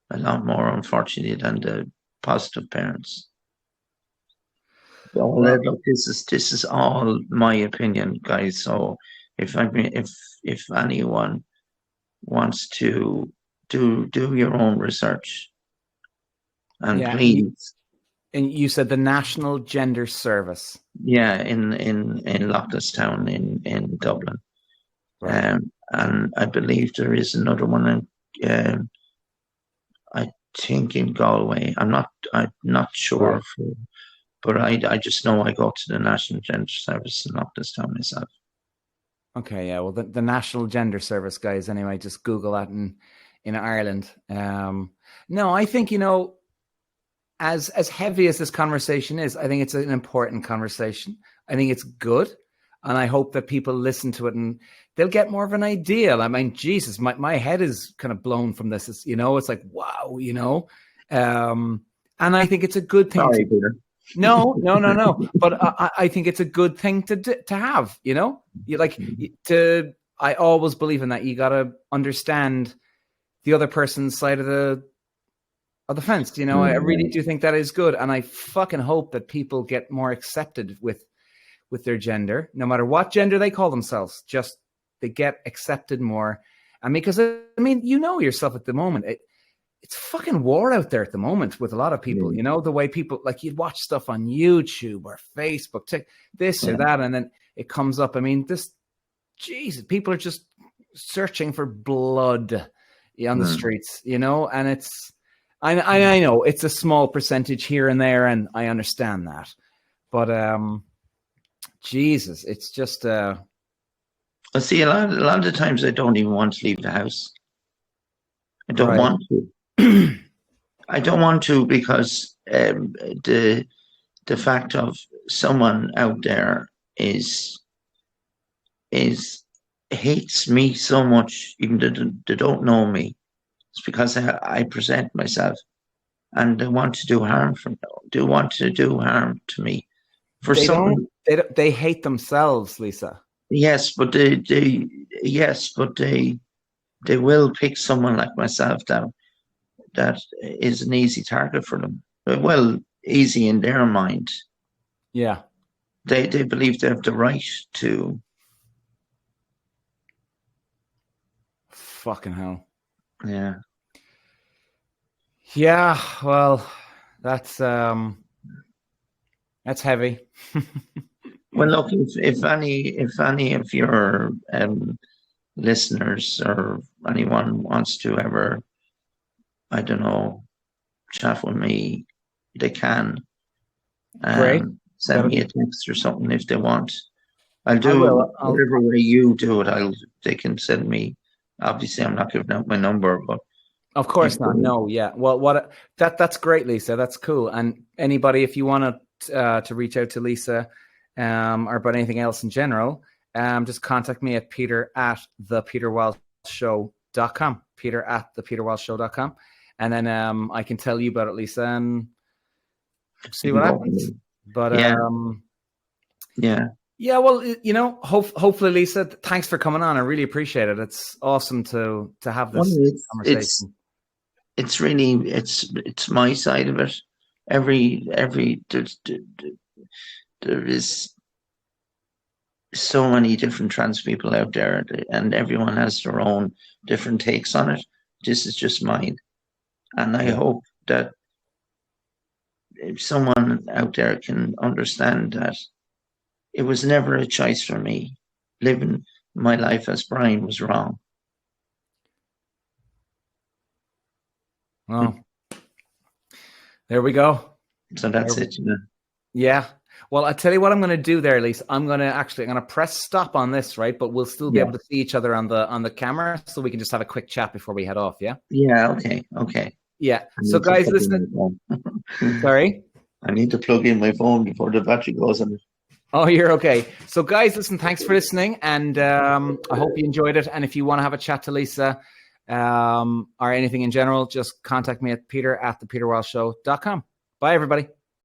A lot more, unfortunately, than the positive parents. So, look, this is all my opinion, guys. So if anyone wants to do your own research, and please. And you said the National Gender Service. Yeah, in Lochnastown in Dublin. Right. And I believe there is another one in I think in Galway. I'm not sure, right. But I just know I go to the National Gender Service in Lochnastown myself. Okay, yeah. Well, the National Gender Service, guys. Anyway, just Google that in Ireland. No, I think as heavy as this conversation is, I think it's an important conversation. I think it's good. And I hope that people listen to it and they'll get more of an idea. I mean, Jesus, my head is kind of blown from this. It's, it's like, wow, and I think it's a good thing. Sorry, Peter. No. But I think it's a good thing to have, I always believe in that. You got to understand the other person's side of the fence. I really do think that is good. And I fucking hope that people get more accepted with their gender, no matter what gender they call themselves, just they get accepted more. And because, yourself at the moment, it's fucking war out there at the moment with a lot of people, the way people, like you'd watch stuff on YouTube or Facebook, this or that, and then it comes up. I mean, Jesus, people are just searching for blood on the streets, and I know it's a small percentage here and there, and I understand that. But Jesus, it's just I see a lot of the times I don't even want to leave the house. I don't right. want to. I don't want to because the fact of someone out there is hates me so much, even though they don't know me. It's because I present myself, and they want to do harm they want to do harm to me for They don't. something. They hate themselves, Lisa. Yes, but they will pick someone like myself that is an easy target for them. Well, easy in their mind. Yeah. They believe they have the right to. Fucking hell. Yeah. Yeah. Well, that's heavy. Well, look, if any of your listeners or anyone wants to ever, I don't know, chat with me, they can Great. send me a text or something if they want. I'll I do will. whatever way you do it. They can send me. Obviously, I'm not giving out my number, but Of if course not. No. Yeah. Well, that's great, Lisa. That's cool. And anybody, if you want to reach out to Lisa, or about anything else in general, just contact me at peter@thepeterwalshshow.com. peter@thepeterwalshshow.com, and then I can tell you about it, Lisa, and see what happens. But yeah, yeah. yeah, well, hopefully, Lisa, thanks for coming on. I really appreciate it. It's awesome to have this conversation. It's really it's my side of it. Every there is so many different trans people out there, and everyone has their own different takes on it. This is just mine, and I hope that if someone out there can understand that it was never a choice for me. Living my life as Brian was wrong. Well, there we go. So that's it. Yeah. Well, I tell you what I'm going to do there, Lisa. I'm going to press stop on this, right? But we'll still be able to see each other on the camera, so we can just have a quick chat before we head off. Yeah. Yeah. Okay. Yeah. So, guys, listen. Sorry. I need to plug in my phone before the battery goes on. Oh, you're okay. So, guys, listen. Thanks for listening, and I hope you enjoyed it. And if you want to have a chat to Lisa, or anything in general, just contact me at peter@thepeterwalshshow.com. Bye, everybody.